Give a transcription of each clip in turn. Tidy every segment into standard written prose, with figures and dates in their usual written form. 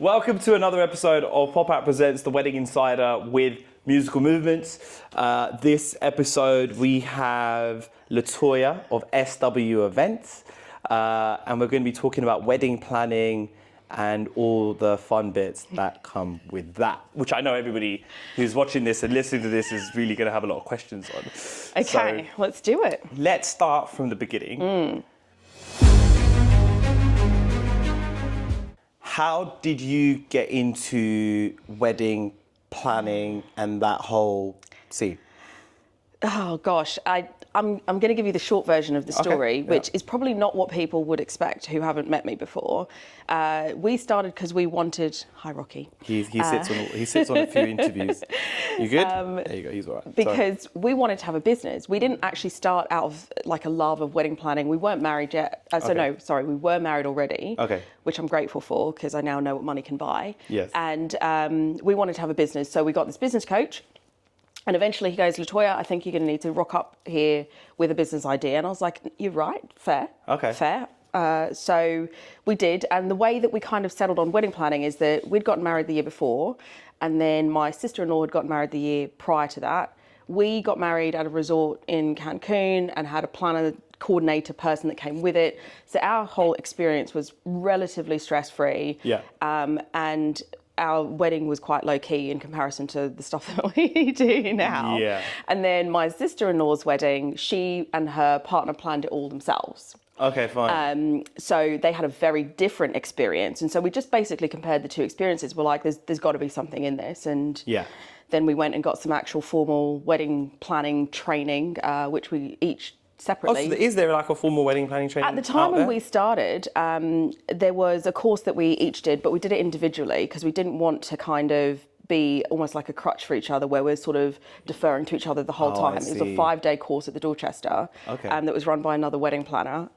Welcome to another episode of Pop Out Presents The Wedding Insider with Musical Movements. This episode we have LaToya of SW Events, and we're going to be talking about wedding planning and all the fun bits that come with that, which I know everybody who's watching this and listening to this is really going to have a lot of questions on. Okay, so, let's do it. Let's start from the beginning. How did you get into wedding planning and that whole scene? Oh gosh, I'm going to give you the short version of the story, which is probably not what people would expect who haven't met me before. We started because we wanted. Hi, Rocky. He sits on a few interviews. You good? There you go. He's all right. Because we wanted to have a business. We didn't actually start out of like a love of wedding planning. We weren't married yet. We were married already. Okay. Which I'm grateful for because I now know what money can buy. Yes. And we wanted to have a business, so we got this business coach. And eventually he goes, LaToya, I think you're going to need to rock up here with a business idea. And I was like, you're right, fair. Okay. Fair. So we did. And the way that we kind of settled on wedding planning is that we'd gotten married the year before. And then my sister-in-law had gotten married the year prior to that. We got married at a resort in Cancun and had a planner coordinator person that came with it. So our whole experience was relatively stress-free. Yeah. And our wedding was quite low-key in comparison to the stuff that we do now. Yeah. And then my sister-in-law's wedding, she and her partner planned it all themselves. Okay, fine. So they had a very different experience. And so we just basically compared the two experiences. We're like, there's got to be something in this. And then we went and got some actual formal wedding planning training, which we each separately. Oh, so is there like a formal wedding planning training? At the time when we started, there was a course that we each did, but we did it individually because we didn't want to kind of be almost like a crutch for each other where we're sort of deferring to each other the whole time. It was a 5-day course at the Dorchester that was run by another wedding planner.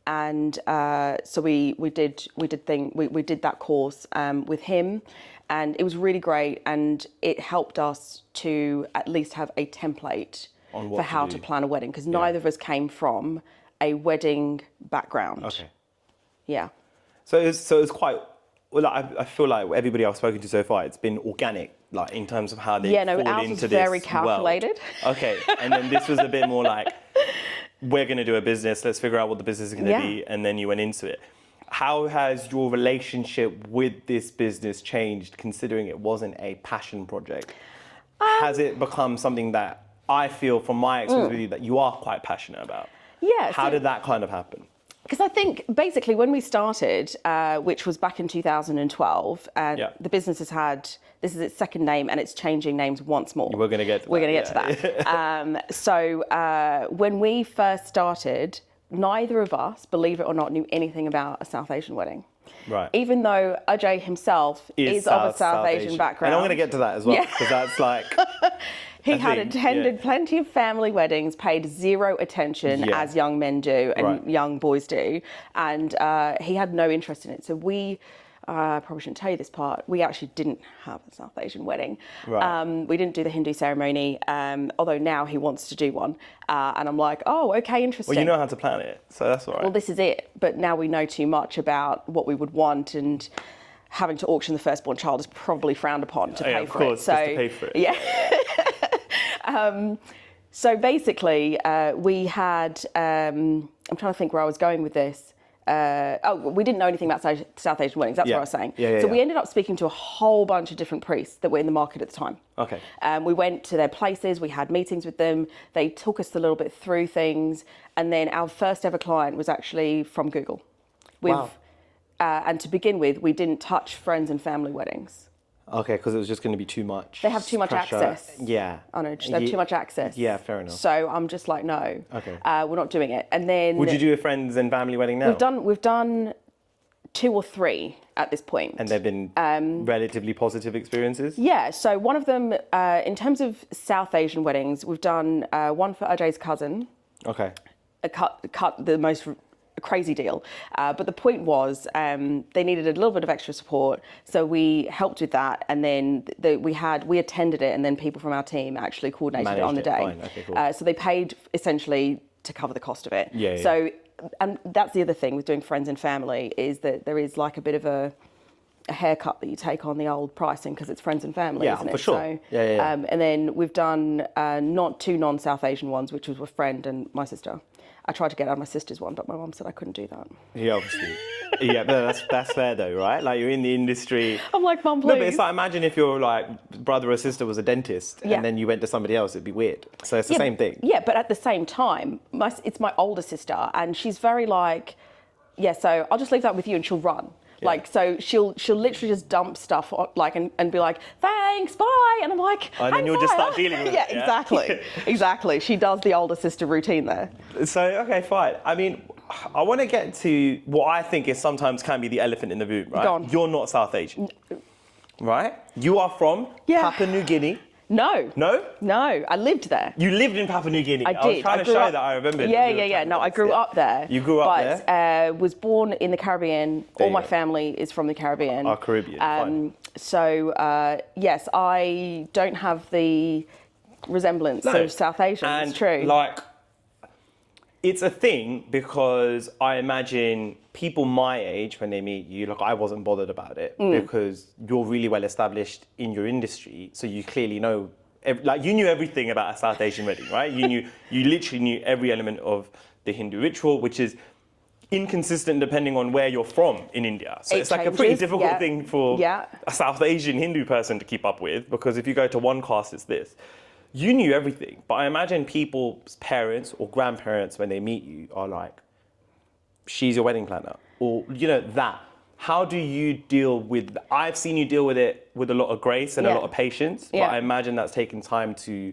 So we did that course with him, and it was really great, and it helped us to at least have a template for how to plan a wedding, because neither of us came from a wedding background. Okay. Yeah. So it's quite. Well, I feel like everybody I've spoken to so far, it's been organic, like in terms of how they fall into this. Ours was very calculated. World. Okay, and then this was a bit more like, we're going to do a business. Let's figure out what the business is going to be, and then you went into it. How has your relationship with this business changed, considering it wasn't a passion project? Has it become something that I feel from my experience with you that you are quite passionate about? Yeah. How did that kind of happen? Because I think basically when we started, which was back in 2012, the business has had, this is its second name and it's changing names once more. We're going to get to that. We're going to get to that. So when we first started, neither of us, believe it or not, knew anything about a South Asian wedding. Right. Even though Ajay himself is of a South Asian background. And I'm going to get to that as well, because that's like... He had attended plenty of family weddings, paid zero attention as young men do and young boys do. And he had no interest in it. So we, probably shouldn't tell you this part, we actually didn't have a South Asian wedding. Right. We didn't do the Hindu ceremony, although now he wants to do one. And I'm like, oh, okay, interesting. Well, you know how to plan it, so that's all right. Well, this is it. But now we know too much about what we would want, and having to auction the firstborn child is probably frowned upon to pay for it. Just to pay for it. Yeah. So basically, we had, I'm trying to think where I was going with this. We didn't know anything about South Asian weddings, that's what I was saying. So we ended up speaking to a whole bunch of different priests that were in the market at the time. Okay. We went to their places, we had meetings with them, they took us a little bit through things, and then our first ever client was actually from Google. Wow. And to begin with, we didn't touch friends and family weddings. Okay, because it was just going to be too much. They have too much access. Yeah. I know, they have too much access. Yeah, fair enough. So I'm just like, no. Okay. We're not doing it. And then... Would you do a friends and family wedding now? We've done 2 or 3 at this point. And they've been relatively positive experiences? Yeah, so one of them, in terms of South Asian weddings, we've done one for Ajay's cousin. Okay. Cut the most crazy deal. But the point was they needed a little bit of extra support. So we helped with that. And then we attended it, and then people from our team actually coordinated it on the day. Fine. Okay, cool. So they paid essentially to cover the cost of it. Yeah. So, and that's the other thing with doing friends and family is that there is like a bit of a a haircut that you take on the old pricing because it's friends and family, Yeah, isn't it? for sure. So, Yeah. And then we've done not two non-South Asian ones, which was a friend and my sister. I tried to get out my sister's one, but my mum said I couldn't do that. Yeah, obviously. Yeah, but that's fair though, right? Like you're in the industry. I'm like, Mum, please. No, but it's like, imagine if your like brother or sister was a dentist Yeah. and then you went to somebody else, it'd be weird. So it's the same thing. Yeah, but at the same time, it's my older sister, and she's very like, yeah, so I'll just leave that with you, and she'll run. Yeah. Like, so she'll literally just dump stuff like and be like, thanks, bye, and I'm like, And then you'll just fine. start dealing with yeah, it. Yeah, exactly, exactly. She does the older sister routine there. So, okay, fine. I mean, I want to get to what I think is sometimes can be the elephant in the room, right? Go on. You're not South Asian, right? You are from Papua New Guinea. No. No? No, I lived there. You lived in Papua New Guinea. I did. I was trying to grew show up- that I remembered. Yeah. No, I grew up there. You grew up but, there? was born in the Caribbean. There All you my go. family is from the Caribbean. Oh, Caribbean, fine. So, yes, I don't have the resemblance of South Asian. And It's true. like, it's a thing because I imagine people my age, when they meet you, like I wasn't bothered about it because you're really well established in your industry. So you clearly know, like you knew everything about a South Asian wedding, right? You literally knew every element of the Hindu ritual, which is inconsistent depending on where you're from in India. So it's like a pretty changes, difficult thing for Yeah. a South Asian Hindu person to keep up with, because if you go to one caste, it's this. You knew everything, but I imagine people's parents or grandparents, when they meet you, are like, she's your wedding planner, or, you know, that. How do you deal with, I've seen you deal with it with a lot of grace and a Yeah. lot of patience, but Yeah. I imagine that's taken time to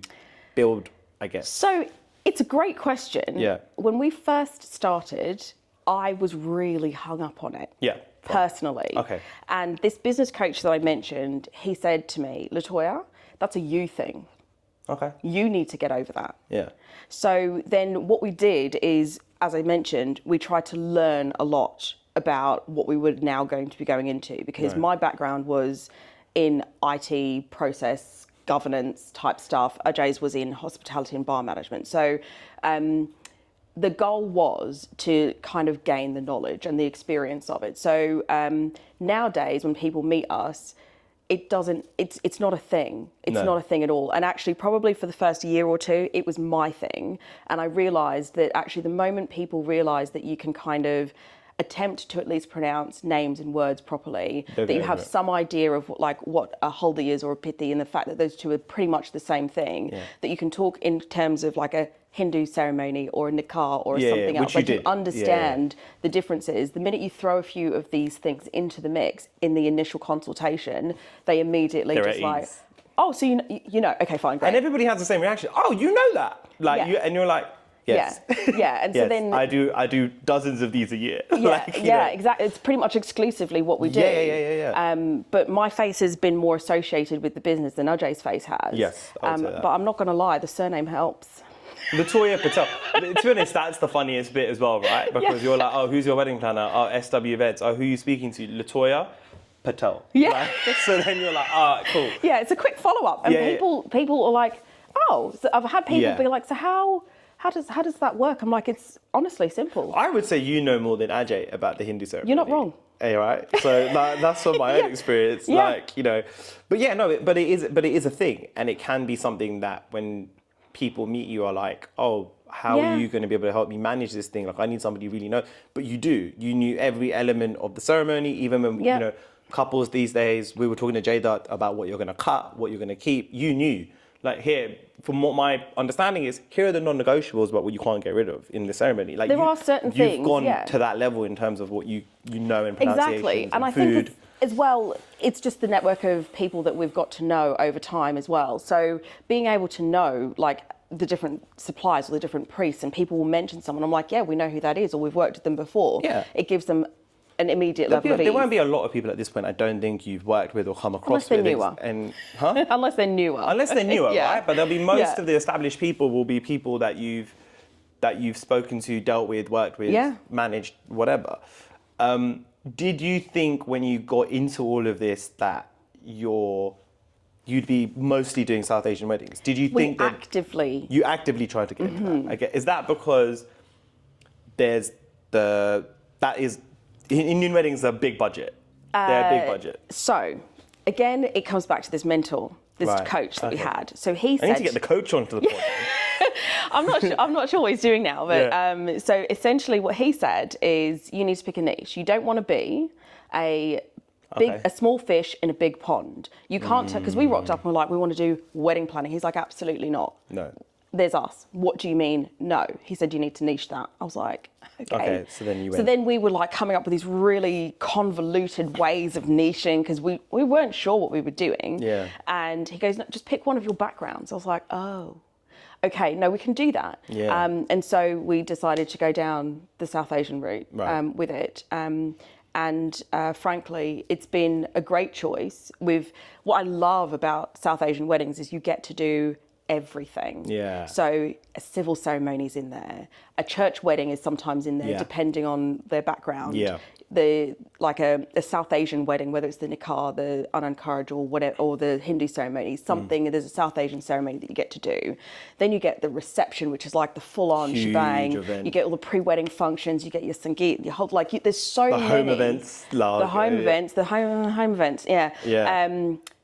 build, I guess. So it's a great question. Yeah. When we first started, I was really hung up on it. Yeah. fine. Personally. Okay. And this business coach that I mentioned, he said to me, LaToya, that's a you thing. Okay. You need to get over that. Yeah. So then what we did is, as I mentioned, we tried to learn a lot about what we were now going to be going into, because my background was in IT, process, governance type stuff. Ajay's was in hospitality and bar management. So the goal was to kind of gain the knowledge and the experience of it. So nowadays when people meet us, it's not a thing. It's not a thing at all. And actually, probably for the first year or two, it was my thing. And I realized that actually the moment people realize that you can kind of attempt to at least pronounce names and words properly, that you have some idea of what a haldi is or a pithi, and the fact that those two are pretty much the same thing, that you can talk in terms of like a Hindu ceremony or a nikah or something else. Like you understand the differences. The minute you throw a few of these things into the mix in the initial consultation, they immediately They're just at like, ease. oh, so you know, okay, fine, great. And everybody has the same reaction. Oh, you know that. Like and you're like, yes. Yeah. And yes, so then I do dozens of these a year. Yeah, like, you know. exactly. It's pretty much exclusively what we do. Yeah. But my face has been more associated with the business than Ajay's face has. Yes, I would say that. But I'm not going to lie, the surname helps. LaToya Patel. To be honest, that's the funniest bit as well, right? Because you're like, oh, who's your wedding planner? Oh, SW Events. Oh, who are you speaking to? LaToya Patel. Yeah. Right? So then you're like, ah, cool. Yeah, it's a quick follow-up. And people are like, oh, so I've had people be like, so how does that work? I'm like, it's honestly simple. I would say you know more than Ajay about the Hindu ceremony. You're not wrong. Hey, right? So that's from my own experience. Yeah. Like, you know, but yeah, no, but it is a thing, and it can be something that when people meet you are like, oh, how are you going to be able to help me manage this thing? Like, I need somebody who really knows. But you do. You knew every element of the ceremony, even when, you know, couples these days, we were talking to Jada about what you're going to cut, what you're going to keep. You knew. Like, here, from what my understanding is, here are the non-negotiables about what you can't get rid of in the ceremony. Like, there are certain things, you've gone to that level in terms of what you know in pronunciations Exactly. And I food. think as well, it's just the network of people that we've got to know over time as well. So being able to know, like, the different suppliers or the different priests, and people will mention someone, I'm like, yeah, we know who that is, or we've worked with them before. Yeah. It gives them an immediate level of ease. There won't be a lot of people at this point I don't think you've worked with or come across Unless they're with. newer. Huh? Unless they're newer. Unless they're newer, Yeah. right? But there'll be most of the established people will be people that you've spoken to, dealt with, worked with, managed, whatever. Did you think when you got into all of this that you'd be mostly doing South Asian weddings? Did you think that you actively tried to get into that? Okay. Is that because Indian weddings are big budget? They're a big budget. So, again, it comes back to this mentor, this Right, coach that we okay. had. So he I said, need to get the coach onto the podcast. I'm not sure what he's doing now, but Yeah. so essentially what he said is you need to pick a niche. You don't want to be a small fish in a big pond. You can't, because we rocked up and we're like, we want to do wedding planning. He's like, absolutely not. No. There's us. What do you mean? No. He said, you need to niche that. I was like, okay. So then you went. So then we were like coming up with these really convoluted ways of niching because we weren't sure what we were doing. Yeah. And he goes, no, just pick one of your backgrounds. I was like, oh, okay, no, we can do that. Yeah. And so we decided to go down the South Asian route with it. And frankly, it's been a great choice. What I love about South Asian weddings is you get to do everything. Yeah. So a civil ceremony is in there. A church wedding is sometimes in there, depending on their background. Yeah. Like a South Asian wedding, whether it's the nikah, the unencouraged, or whatever, or the Hindu ceremony, there's a South Asian ceremony that you get to do. Then you get the reception, which is like the full-on Huge shebang. event. You get all the pre-wedding functions. You get your sangeet. You hold there's so many. The home events. The home events. Yeah. Yeah.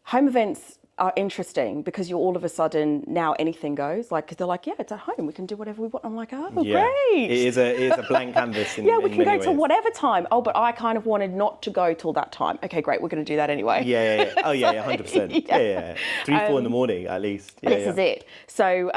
Home events are interesting because you're all of a sudden now anything goes. Like, 'cause they're like, yeah, it's at home. We can do whatever we want. I'm like, oh, great. It is a blank canvas in we can many go to ways. whatever time. Oh, but I kind of wanted not to go till that time. Okay, great. We're going to do that anyway. Yeah. Oh, yeah, 100%. Yeah. 3-4 in the morning at least. Yeah, This is it. So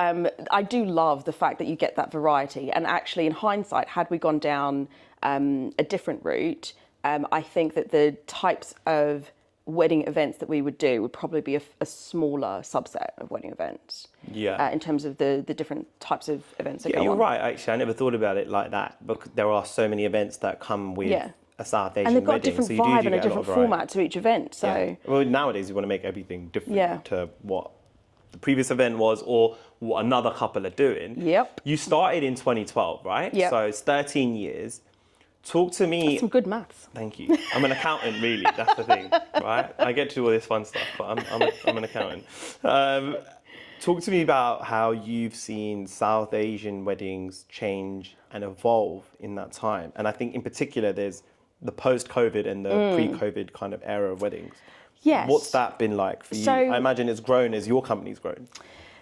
I do love the fact that you get that variety. And actually, in hindsight, had we gone down a different route, I think that the types of wedding events that we would do would probably be a smaller subset of wedding events. Yeah. In terms of the different types of events that go on. You're right, actually. I never thought about it like that. But there are so many events that come with a South Asian wedding. And they've got a different so you vibe do and a get different lot of variety. format to each event. So Yeah. Well, nowadays you want to make everything different Yeah. to what the previous event was or what another couple are doing. Yep. You started in 2012, right? Yep. So it's 13 years. Talk to me. some good maths. Thank you. I'm an accountant, really. That's the thing, right? I get to do all this fun stuff, but I'm an accountant. Talk to me about how you've seen South Asian weddings change and evolve in that time. And I think in particular, there's the post-COVID and the pre-COVID kind of era of weddings. Yes. What's that been like for you? I imagine it's grown as your company's grown.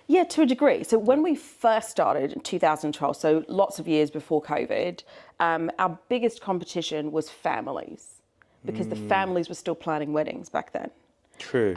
Yeah, to a degree. So when we first started in 2012, so lots of years before COVID, our biggest competition was families because the families were still planning weddings back then. True.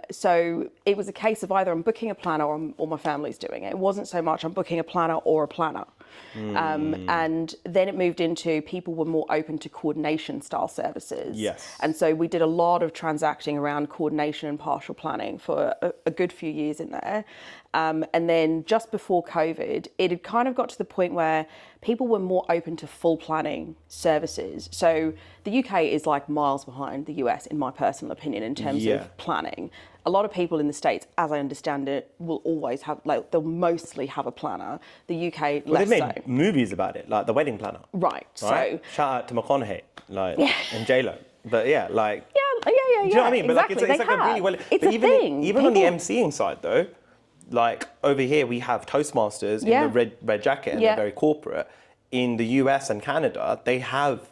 So it was a case of either I'm booking a planner or my family's doing it. It wasn't so much I'm booking a planner or a planner. And then it moved into people were more open to coordination style services. Yes. And so we did a lot of transacting around coordination and partial planning for a good few years in there. And then just before COVID, it had kind of got to the point where people were more open to full planning services. So the UK is like miles behind the US, in my personal opinion, in terms of planning. A lot of people in the States, as I understand it, will always have, they'll mostly have a planner. The UK, less they've so. made movies about it, like The Wedding Planner. Right. So Shout out to McConaughey, and J-Lo. But yeah. Yeah. Do you know what I mean? But exactly. it's like a really well. It's but a even thing. Even on the MCing side though, like over here we have Toastmasters in the red jacket and they're very corporate. In the US and Canada, they have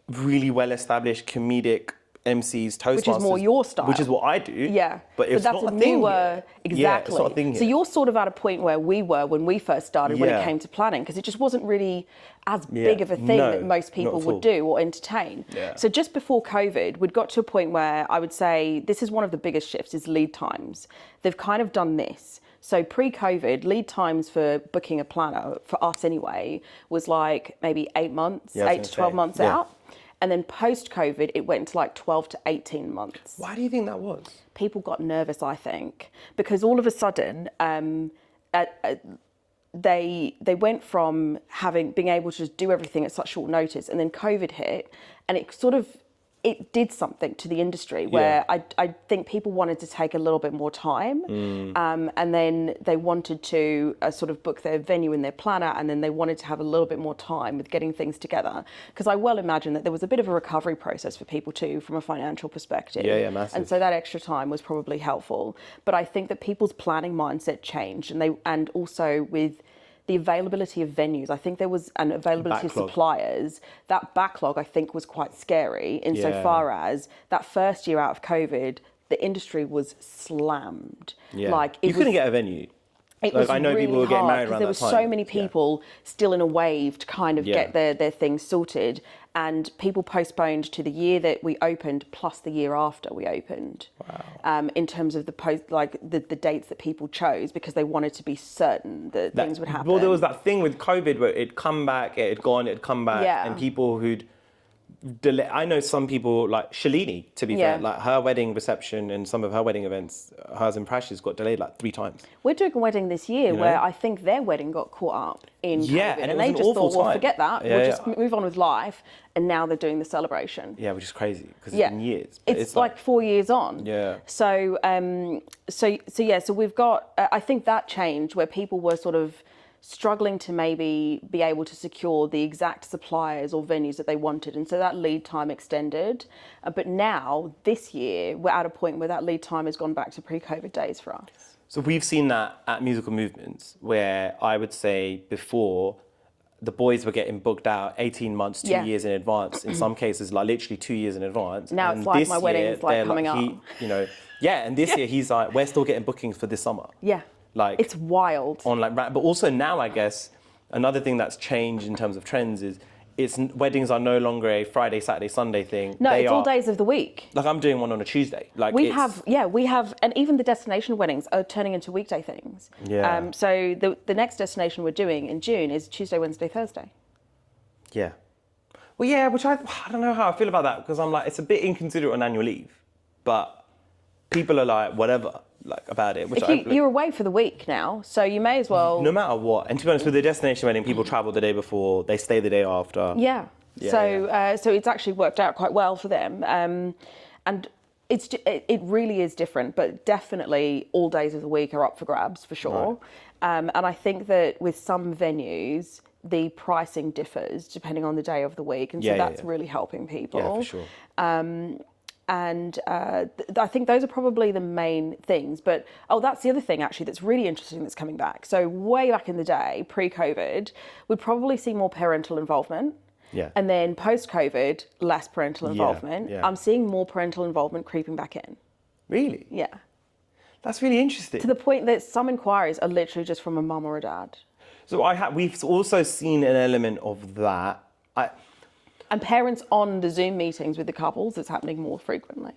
really well established comedic MCs, Toastmasters, which is more your style. Which is what I do. Yeah. But it's that's not a a thing newer, here. exactly. Yeah, it's not a thing here. So you're sort of at a point where we were when we first started when it came to planning, because it just wasn't really as big of a thing that most people would do or entertain. Yeah. So just before COVID, we'd got to a point where I would say this is one of the biggest shifts is lead times. They've kind of done this. So pre-COVID, lead times for booking a planner, for us anyway, was like maybe 8 months, 8 to 12 months out. And then post-COVID, it went to like 12 to 18 months. Why do you think that was? People got nervous, I think, because all of a sudden they went from being able to just do everything at such short notice, and then COVID hit, and it did something to the industry where I think people wanted to take a little bit more time, and then they wanted to sort of book their venue in their planner, and then they wanted to have a little bit more time with getting things together. Because I well imagine that there was a bit of a recovery process for people too, from a financial perspective. Yeah, massive. And so that extra time was probably helpful. But I think that people's planning mindset changed, and also with the availability of venues. I think there was an availability of Backlog. suppliers. That backlog, I think, was quite scary insofar as that first year out of COVID, the industry was slammed. Yeah. Like you couldn't get a venue. It Like, was I know really people were getting hard married because around there that were time. so many people still in a wave to kind of Yeah. get their things sorted, and people postponed to the year that we opened plus the year after we opened. Wow. In terms of the dates that people chose because they wanted to be certain that things would happen. Well, there was that thing with COVID where it'd come back, it had gone, it'd come back, Yeah. and people who'd delay. I know some people like Shalini, to be fair, Yeah. like her wedding reception and some of her wedding events, hers and Prash's got delayed like 3 times. We're doing a wedding this year where I think their wedding got caught up in Yeah, COVID, and it was they an just awful thought, well, time. forget that, Yeah, we'll yeah. just move on with life, and now they're doing the celebration. Yeah, which is crazy because Yeah. it's been years. But It's like 4 years on. Yeah. So so we've got. I think that changed where people were sort of struggling to maybe be able to secure the exact suppliers or venues that they wanted, and so that lead time extended. But now this year we're at a point where that lead time has gone back to pre-COVID days for us. So we've seen that at Musical Movements, where I would say before the boys were getting booked out 18 months, 2 Yeah. years in advance. In some cases, like literally 2 years in advance. Now And it's like this my wedding year, is like they're coming up. And this year he's like, we're still getting bookings for this summer. Yeah. Like It's wild. on like, but also now I guess another thing that's changed in terms of trends is weddings are no longer a Friday, Saturday, Sunday thing. No, They it's all are- days of the week. Like I'm doing one on a Tuesday. Like We have, and even the destination weddings are turning into weekday things. Yeah. So the next destination we're doing in June is Tuesday, Wednesday, Thursday. Yeah. Well, yeah, which I don't know how I feel about that because I'm like, it's a bit inconsiderate on annual leave, but people are like, whatever, like about it. Which You're away for the week now, so you may as well. no matter what. And to be honest, with the destination wedding, people travel the day before, they stay the day after. Yeah. Yeah, So it's actually worked out quite well for them, and it really is different. But definitely, all days of the week are up for grabs for sure. Right. And I think that with some venues, the pricing differs depending on the day of the week, and so that's really helping people. Yeah, for sure. And I think those are probably the main things. But that's the other thing actually that's really interesting that's coming back. So way back in the day, pre-COVID, we'd probably see more parental involvement. Yeah. And then post-COVID, less parental involvement. yeah. I'm seeing more parental involvement creeping back in. Really? Yeah. That's really interesting. To the point that some inquiries are literally just from a mum or a dad. So we've also seen an element of that. And parents on the Zoom meetings with the couples, it's happening more frequently.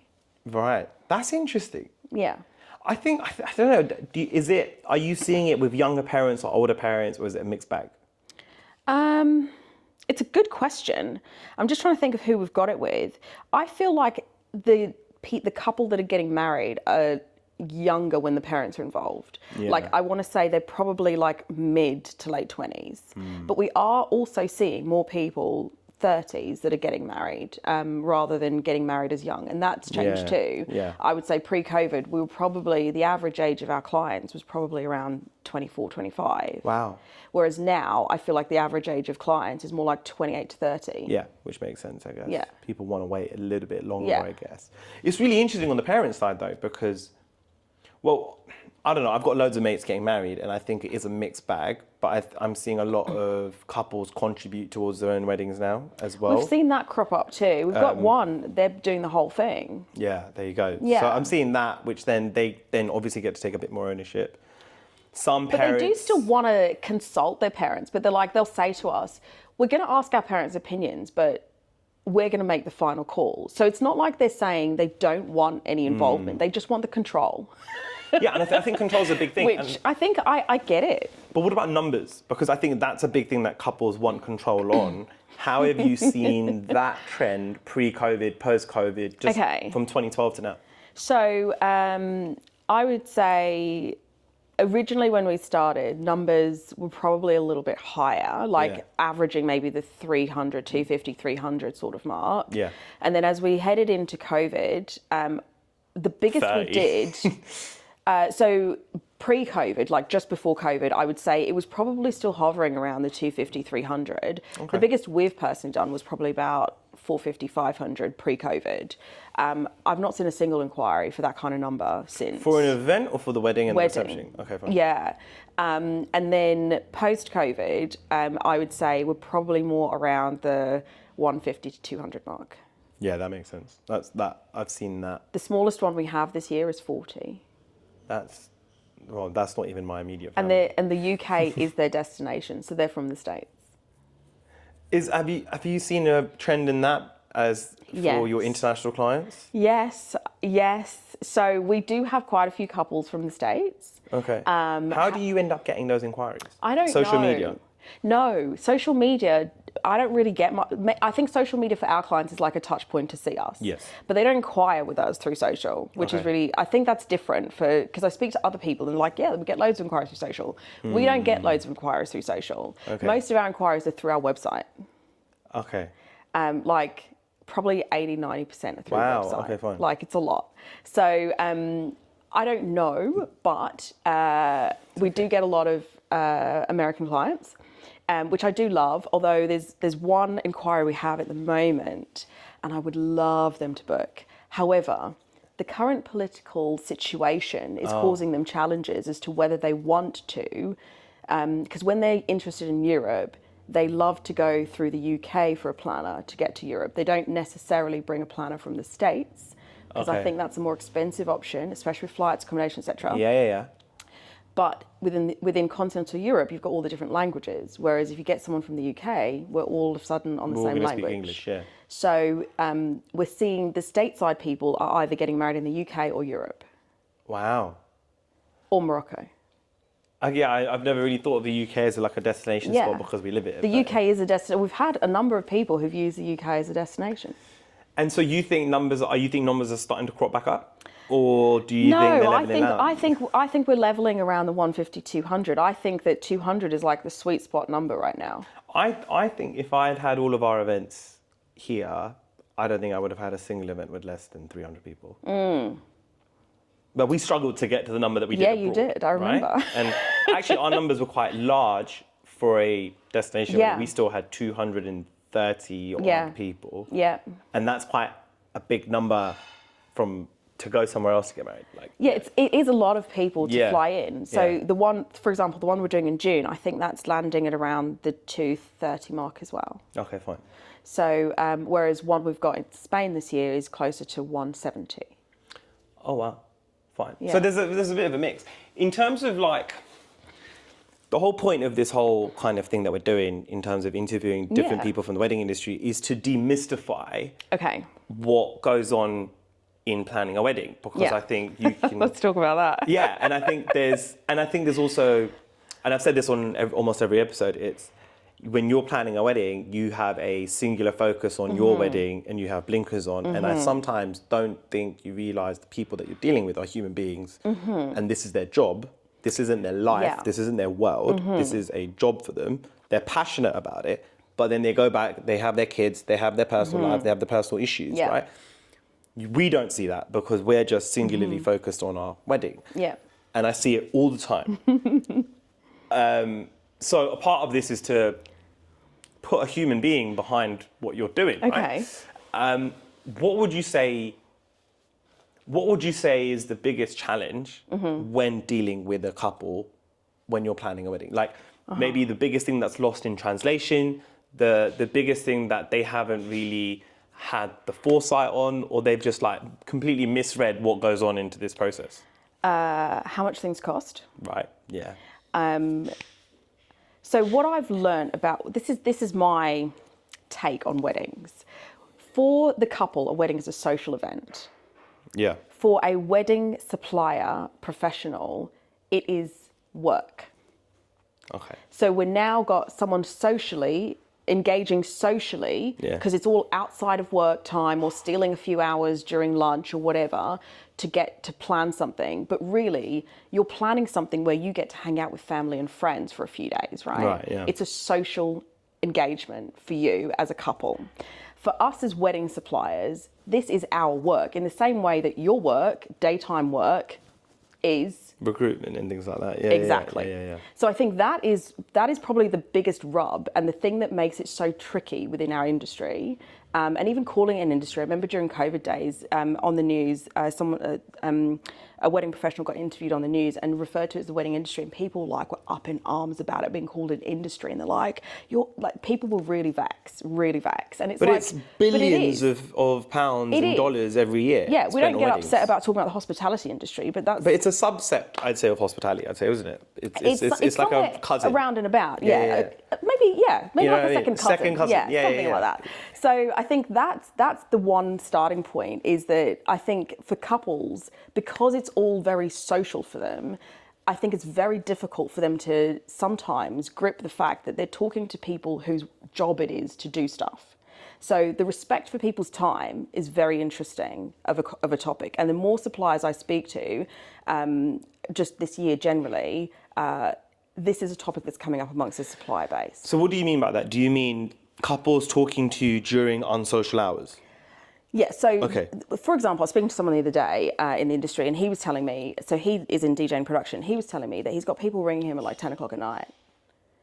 Right. That's interesting. Yeah. I think, I don't know, are you seeing it with younger parents or older parents, or is it a mixed bag? It's a good question. I'm just trying to think of who we've got it with. I feel like the couple that are getting married are younger when the parents are involved. Yeah. Like I want to say they're probably like mid to late 20s. But we are also seeing more people 30s that are getting married rather than getting married as young, and that's changed too. Yeah. I would say pre-COVID we were probably, the average age of our clients was probably around 24, 25. Wow. Whereas now I feel like the average age of clients is more like 28 to 30. Yeah, which makes sense, I guess. Yeah. People want to wait a little bit longer, Yeah. I guess. It's really interesting on the parent side, though, because, well, I don't know. I've got loads of mates getting married, and I think it is a mixed bag. But I'm seeing a lot of couples contribute towards their own weddings now as well. We've seen that crop up too. We've got one, they're doing the whole thing. Yeah, there you go. Yeah. So I'm seeing that, which then they obviously get to take a bit more ownership. Some But parents... they do still want to consult their parents, but they'll say to us, we're going to ask our parents' opinions, but we're going to make the final call. So it's not like they're saying they don't want any involvement. They just want the control. Yeah, and I think control's a big thing. Which I think I get it. But what about numbers? Because I think that's a big thing that couples want control on. How have you seen that trend pre-COVID, post-COVID, just from 2012 to now? So I would say originally when we started, numbers were probably a little bit higher, averaging maybe the 300, 250, 300 sort of mark. Yeah. And then as we headed into COVID, the biggest 30. we did... So pre-COVID, like just before COVID, I would say it was probably still hovering around the 250, 300. Okay. The biggest we've personally done was probably about 450, 500 pre-COVID. I've not seen a single inquiry for that kind of number since. For an event or for the wedding and the reception? Okay, fine. Yeah. And then post-COVID, I would say we're probably more around the 150 to 200 mark. Yeah, that makes sense. I've seen that. The smallest one we have this year is 40. That's not even my immediate family. And the UK is their destination, so they're from the States. Have you seen a trend in that as for your international clients? Yes. So we do have quite a few couples from the States. Okay. How do you end up getting those inquiries? I don't know. Social media? No, social media, I don't really get much. I think social media for our clients is like a touch point to see us. Yes. But they don't inquire with us through social, which is really, I think that's different because I speak to other people and they're like, yeah, we get loads of inquiries through social. We don't get loads of inquiries through social. Okay. Most of our inquiries are through our website. Okay. Like probably 80, 90% are through the website. Okay, fine. Like it's a lot. So I don't know, but we do get a lot of American clients. Which I do love, although there's one inquiry we have at the moment, and I would love them to book. However, the current political situation is causing them challenges as to whether they want to, because when they're interested in Europe, they love to go through the UK for a planner to get to Europe. They don't necessarily bring a planner from the States, because I think that's a more expensive option, especially with flights, accommodation, etc. Yeah. But within continental Europe, you've got all the different languages. Whereas if you get someone from the UK, we're all of a sudden on the same language. Speak English, yeah. So we're seeing the stateside people are either getting married in the UK or Europe. Wow. Or Morocco. I've never really thought of the UK as like a destination spot because we live it. The UK is a destination. We've had a number of people who've used the UK as a destination. And so you think numbers are starting to crop back up? Or do you think they're leveling out? I think we're leveling around the 150, 200. I think that 200 is like the sweet spot number right now. I think if I had all of our events here, I don't think I would have had a single event with less than 300 people. But we struggled to get to the number that we did abroad, you did. I remember. Right? And actually our numbers were quite large for a destination. We still had 230 odd people. Yeah. And that's quite a big number to go somewhere else to get married. It is a lot of people to fly in. So the one, for example, the one we're doing in June, I think that's landing at around the 230 mark as well. Okay, fine. So whereas one we've got in Spain this year is closer to 170. Oh wow, fine. Yeah. So there's a bit of a mix in terms of like the whole point of this whole kind of thing that we're doing in terms of interviewing different people from the wedding industry is to demystify what goes on in planning a wedding, because I think you can. Let's talk about that. Yeah, and I think there's also, and I've said this on almost every episode. It's when you're planning a wedding, you have a singular focus on your wedding, and you have blinkers on. And I sometimes don't think you realise the people that you're dealing with are human beings, and this is their job. This isn't their life. Yeah. This isn't their world. This is a job for them. They're passionate about it, but then they go back. They have their kids. They have their personal life. They have the personal issues, right? We don't see that because we're just singularly focused on our wedding. Yeah. And I see it all the time. So a part of this is to put a human being behind what you're doing, right? What would you say is the biggest challenge when dealing with a couple when you're planning a wedding? Like maybe the biggest thing that's lost in translation, the biggest thing that they haven't really had the foresight on, or they've just like completely misread what goes on into this process? How much things cost. Right, yeah. So what I've learned about, this is my take on weddings. For the couple, a wedding is a social event. Yeah. For a wedding supplier professional, it is work. Okay. So we've now got someone engaging socially, because it's all outside of work time or stealing a few hours during lunch or whatever to get to plan something. But really, you're planning something where you get to hang out with family and friends for a few days, right? Right, yeah. It's a social engagement for you as a couple. For us as wedding suppliers, this is our work in the same way that your work, daytime work, is recruitment and things like that. Yeah, exactly. Yeah. So I think that is probably the biggest rub and the thing that makes it so tricky within our industry, and even calling it an industry. I remember during COVID days on the news, a wedding professional got interviewed on the news and referred to it as the wedding industry, and people like were up in arms about it being called an industry, and they're like, "You're like," people were really vexed, and it's But like, it's billions of pounds and dollars every year. Yeah, we don't get weddings. upset about talking about the hospitality industry, but that's. But it's a subset, I'd say, of hospitality. I'd say, isn't it? It's like a cousin. Around and about, maybe You know like what I a mean? second cousin, something like that. So I think that's the one starting point, is that I think for couples, because it's all very social for them, I think it's very difficult for them to sometimes grip the fact that they're talking to people whose job it is to do stuff. So the respect for people's time is very interesting of a topic. And the more suppliers I speak to, just this year generally, this is a topic that's coming up amongst the supplier base. So what do you mean by that? Do you mean couples talking to you during unsocial hours? Yeah, so for example, I was speaking to someone the other day in the industry, and he was telling me, so he is in DJing production, he was telling me that he's got people ringing him at like 10 o'clock at night.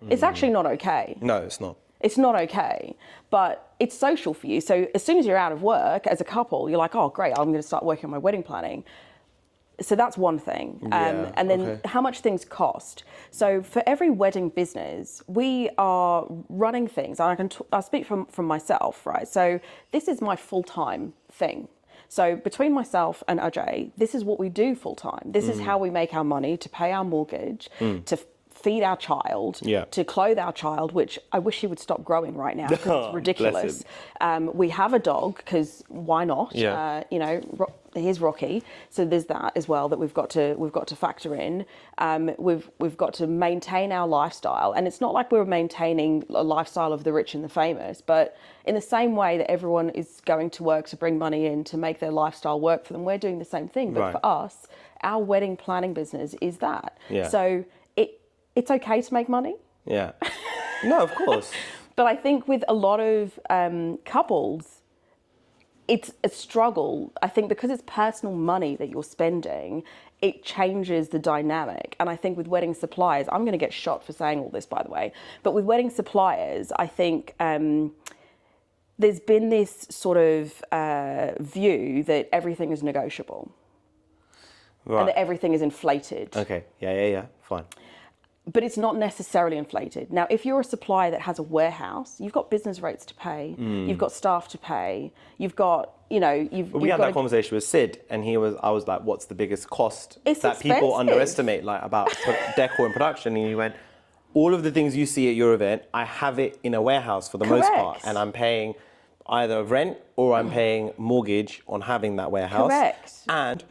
It's actually not okay. No, it's not. It's not okay, but it's social for you. So as soon as you're out of work as a couple, you're like, oh, great, I'm going to start working on my wedding planning. So that's one thing. And then how much things cost. So for every wedding business, we are running things. And I'll speak from myself, right? So this is my full-time thing. So between myself and Ajay, this is what we do full-time. This is how we make our money to pay our mortgage, to feed our child, to clothe our child, which I wish he would stop growing right now because it's ridiculous. We have a dog because why not? Here's Rocky, so there's that as well that we've got to factor in. We've got to maintain our lifestyle, and it's not like we're maintaining a lifestyle of the rich and the famous, but in the same way that everyone is going to work to bring money in to make their lifestyle work for them, we're doing the same thing. But for us, our wedding planning business is that. So it's okay to make money. Yeah. No, of course. But I think with a lot of couples, it's a struggle. I think because it's personal money that you're spending, it changes the dynamic. And I think with wedding suppliers, I'm going to get shot for saying all this, by the way, but with wedding suppliers, I think there's been this sort of view that everything is negotiable. Right. And that everything is inflated. Okay, yeah, fine. But it's not necessarily inflated. Now, if you're a supplier that has a warehouse, you've got business rates to pay, you've got staff to pay, you've got, we had that conversation with Sid, and I was like, what's the biggest cost that expensive. People underestimate, like about decor and production? And he went, all of the things you see at your event, I have it in a warehouse for the most part, and I'm paying either rent or I'm paying mortgage on having that warehouse. Correct. And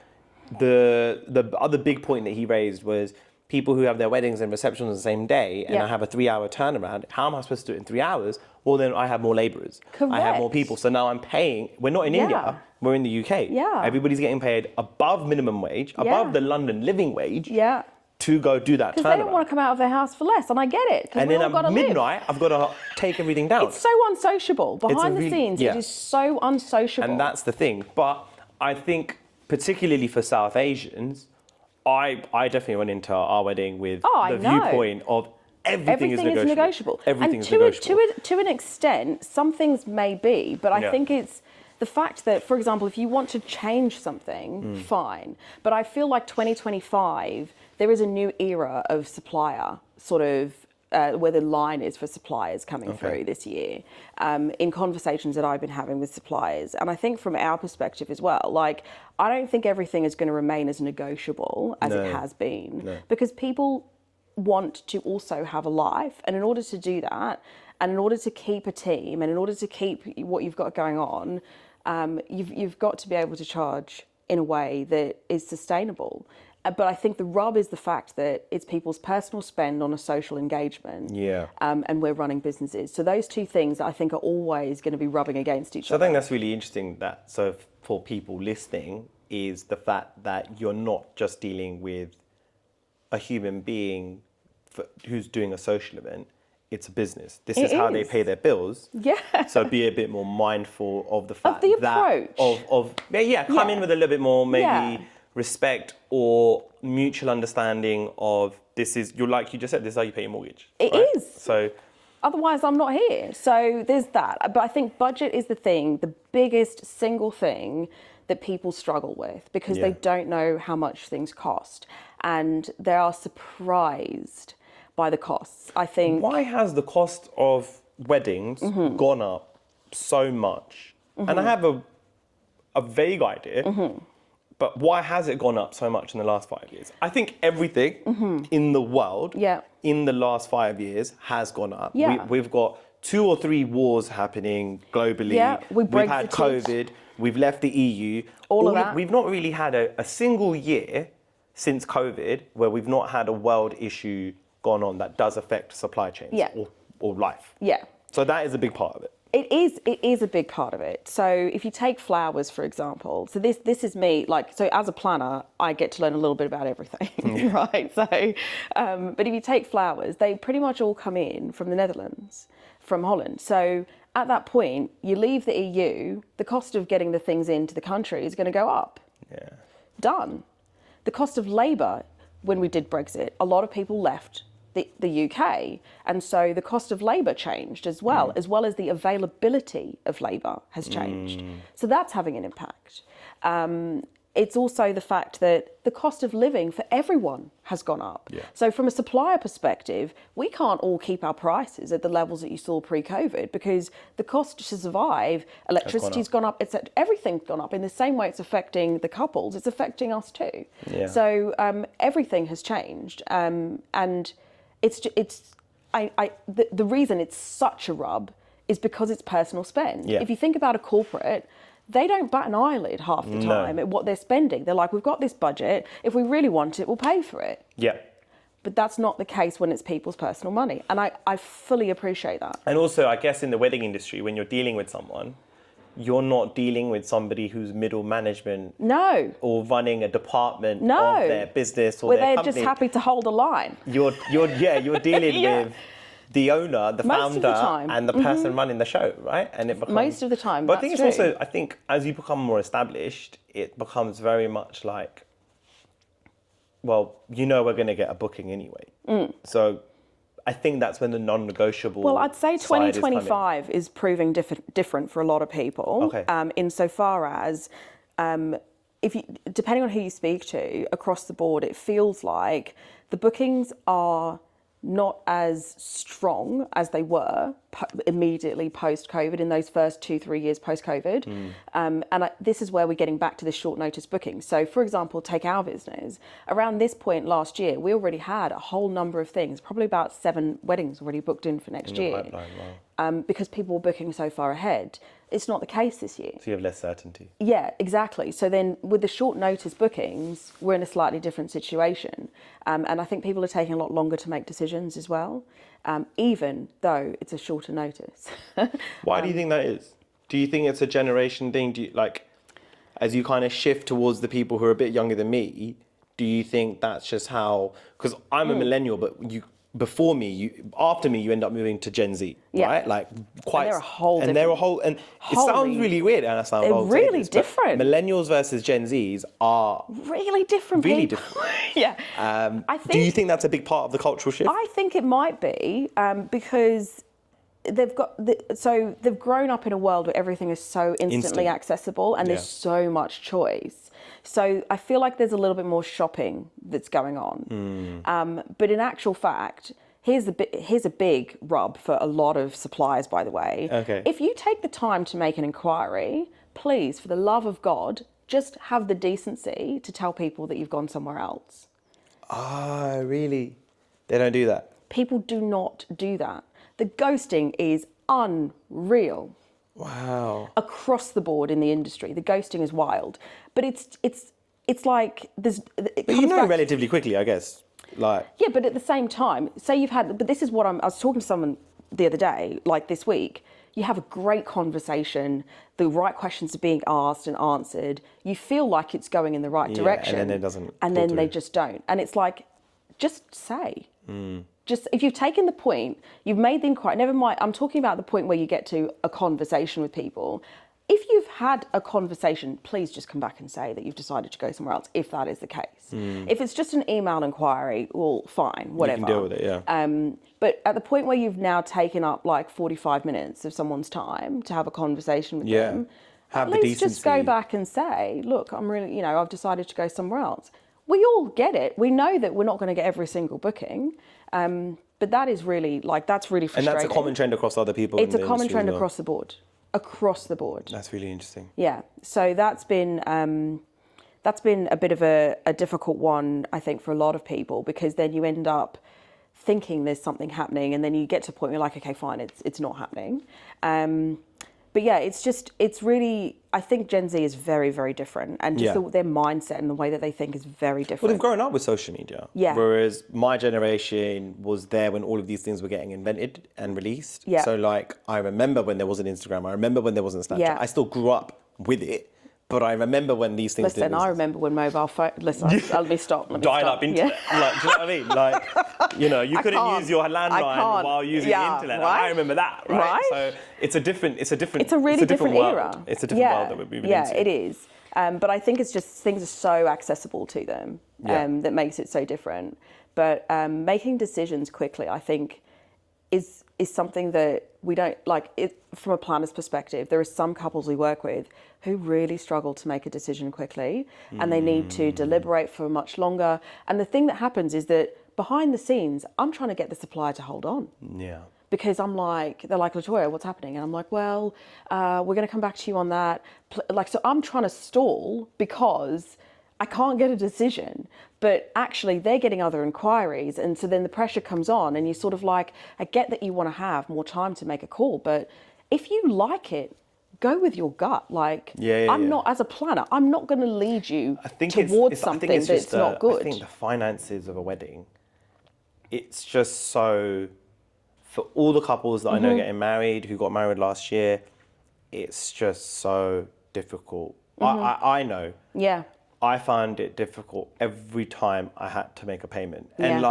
the other big point that he raised was, people who have their weddings and receptions on the same day, and I have a 3-hour turnaround, how am I supposed to do it in 3 hours? Well, then I have more labourers. Correct. I have more people. So now I'm paying, we're not in India, we're in the UK. Yeah. Everybody's getting paid above minimum wage, above the London living wage, to go do that turnaround. Because they don't want to come out of their house for less, and I get it. And then at midnight, I've got to take everything down. It's so unsociable. Behind the scenes, it is so unsociable. And that's the thing. But I think, particularly for South Asians, I definitely went into our wedding with the viewpoint of everything is negotiable. Everything is negotiable. To an extent, some things may be, but I think it's the fact that, for example, if you want to change something, fine. But I feel like 2025, there is a new era of supplier, sort of, where the line is for suppliers coming through this year, in conversations that I've been having with suppliers. And I think from our perspective as well, like, I don't think everything is going to remain as negotiable as it has been, because people want to also have a life. And in order to do that, and in order to keep a team, and in order to keep what you've got going on, you've got to be able to charge in a way that is sustainable. But I think the rub is the fact that it's people's personal spend on a social engagement, and we're running businesses. So those two things, I think, are always going to be rubbing against each other. I think that's really interesting. So for people listening, is the fact that you're not just dealing with a human being who's doing a social event. It's a business. This is how they pay their bills. Yeah. So be a bit more mindful of the fact of the approach. Come in with a little bit more respect or mutual understanding of this is, like you just said, this is how you pay your mortgage. It is. So Otherwise, I'm not here. So there's that. But I think budget is the biggest single thing that people struggle with because they don't know how much things cost. And they are surprised by the costs. I think... Why has the cost of weddings gone up so much? And I have a vague idea, but why has it gone up so much in the last 5 years? I think everything in the world in the last 5 years has gone up. Yeah. We've got 2 or 3 wars happening globally. Yeah, we've had COVID. We've left the EU. All of that. We've not really had a single year since COVID where we've not had a world issue gone on that does affect supply chains or life. Yeah. So that is a big part of it. It is a big part of it. So if you take flowers, for example, so this is me, so as a planner, I get to learn a little bit about everything, right? So, but if you take flowers, they pretty much all come in from the Netherlands, from Holland. So at that point, you leave the EU, the cost of getting the things into the country is going to go up. Yeah. Done. The cost of labour, when we did Brexit, a lot of people left the UK, and so the cost of labour changed as well as the availability of labour has changed. So that's having an impact. It's also the fact that the cost of living for everyone has gone up. Yeah. So from a supplier perspective, we can't all keep our prices at the levels that you saw pre-COVID because the cost to survive, electricity's gone up, everything's gone up. In the same way it's affecting the couples, it's affecting us too. Yeah. So everything has changed, and the reason it's such a rub is because it's personal spend. Yeah. If you think about a corporate, they don't bat an eyelid half the time at what they're spending. They're like, we've got this budget. If we really want it, we'll pay for it. Yeah. But that's not the case when it's people's personal money. And I fully appreciate that. And also, I guess in the wedding industry, when you're dealing with someone, you're not dealing with somebody who's middle management. No. Or running a department of their business or where their they're company. just happy to hold a line. You're dealing with the owner, the Most of the founder, time. and the person running the show, right? And it becomes... Most of the time, But I think that's it's true. also, I think as you become more established, it becomes very much like, well, we're going to get a booking anyway. So I think that's when the non-negotiable Well, I'd say side is coming. 2025 is proving different for a lot of people. Okay. Insofar as, depending on who you speak to, across the board, it feels like the bookings are not as strong as they were immediately post-COVID in those first 2-3 years post-COVID. This is where we're getting back to the short notice booking. So for example, take our business. Around this point last year, we already had a whole number of things, probably about 7 weddings already booked in for next year. Pipeline, wow. Because people were booking so far ahead. It's not the case this year. So you have less certainty. Yeah, exactly. So then with the short notice bookings, we're in a slightly different situation. And I think people are taking a lot longer to make decisions as well, even though it's a shorter notice. Why do you think that is? Do you think it's a generation thing? Do you, as you kind of shift towards the people who are a bit younger than me, do you think that's just how... Because I'm a millennial, but after me, you end up moving to Gen Z, right? And they're a whole and it sounds really weird, and I sound old. They're really different. Millennials versus Gen Zs are really different. Really people. different. Yeah. Do you think that's a big part of the cultural shift? I think it might be because they've grown up in a world where everything is so instantly accessible and there's so much choice. So I feel like there's a little bit more shopping that's going on. But in actual fact, here's a big rub for a lot of suppliers, by the way. Okay. If you take the time to make an inquiry, please, for the love of God, just have the decency to tell people that you've gone somewhere else. Ah, really? They don't do that? People do not do that. The ghosting is unreal. Wow. Across the board in the industry, the ghosting is wild. But it's like there's. But relatively quickly, I guess. Yeah, but at the same time, say you've had. But this is what I was talking to someone the other day, like this week. You have a great conversation. The right questions are being asked and answered. You feel like it's going in the right direction. And then it doesn't. And then they just don't. And it's like, just say. Just if you've taken the point, you've made the inquiry. Never mind. I'm talking about the point where you get to a conversation with people. if you've had a conversation, please just come back and say that you've decided to go somewhere else, if that is the case. If it's just an email inquiry, well, fine, whatever. You can deal with it, yeah. But at the point where you've now taken up like 45 minutes of someone's time to have a conversation with them, have at the least just go back and say, look, I'm really, I've decided to go somewhere else. We all get it. We know that we're not going to get every single booking. But that is really, that's really frustrating. And that's a common trend across other people. It's a common trend across the board. Across the board. That's really interesting. Yeah. So that's been a bit of a difficult one, I think, for a lot of people, because then you end up thinking there's something happening, and then you get to a point where you're like, okay, fine, it's not happening. But yeah, it's really, I think Gen Z is very, very different, and just their mindset and the way that they think is very different. Well, they've grown up with social media. Yeah. Whereas my generation was there when all of these things were getting invented and released. Yeah. So I remember when there wasn't Instagram. I remember when there wasn't Snapchat. Yeah. I still grew up with it. But I remember when these things Listen, I remember when mobile phone... Listen, let me stop. Dial-up internet. Do you know what I mean? You couldn't use your landline while using the internet. Right? I remember that, right? So it's a really different world. Era. It's a different world that we're moving into. Yeah, it is. But I think it's just things are so accessible to them that makes it so different. But making decisions quickly, I think, is something that we don't like. From a planner's perspective, there are some couples we work with who really struggle to make a decision quickly, and they need to deliberate for much longer. And the thing that happens is that behind the scenes, I'm trying to get the supplier to hold on. Yeah. Because they're like, LaToya, what's happening? And I'm like, well, we're going to come back to you on that. So I'm trying to stall because I can't get a decision, but actually they're getting other inquiries. And so then the pressure comes on, and you sort of I get that you want to have more time to make a call, but if you like it, go with your gut. I'm not, as a planner, I'm not going to lead you towards something that's not good. I think the finances of a wedding, it's just so, for all the couples that I know getting married, who got married last year, it's just so difficult. I know. Yeah. I found it difficult every time I had to make a payment. And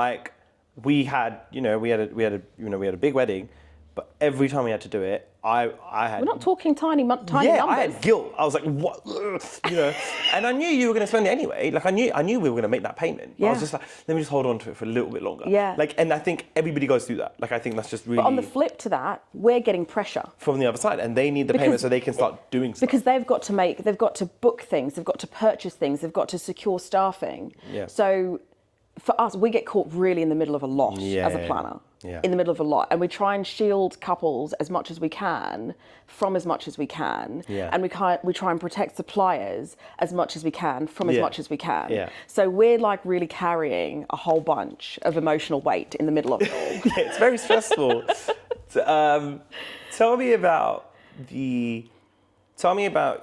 we had a big wedding, but every time we had to do it, I had... We're not talking tiny numbers. Yeah, I had guilt. I was like, what? And I knew you were going to spend it anyway. I knew we were going to make that payment. Yeah. I was just like, let me just hold on to it for a little bit longer. Yeah. And I think everybody goes through that. I think that's just really... But on the flip to that, we're getting pressure from the other side, and they need the payment so they can start doing stuff. Because they've got to book things, they've got to purchase things, they've got to secure staffing. Yeah. So for us, we get caught really in the middle of a lot as a planner. Yeah. In the middle of a lot, and we try and shield couples as much as we can from as much as we can, and we try and protect suppliers as much as we can from as much as we can. Yeah. So we're really carrying a whole bunch of emotional weight in the middle of it all. It's very stressful. Tell me about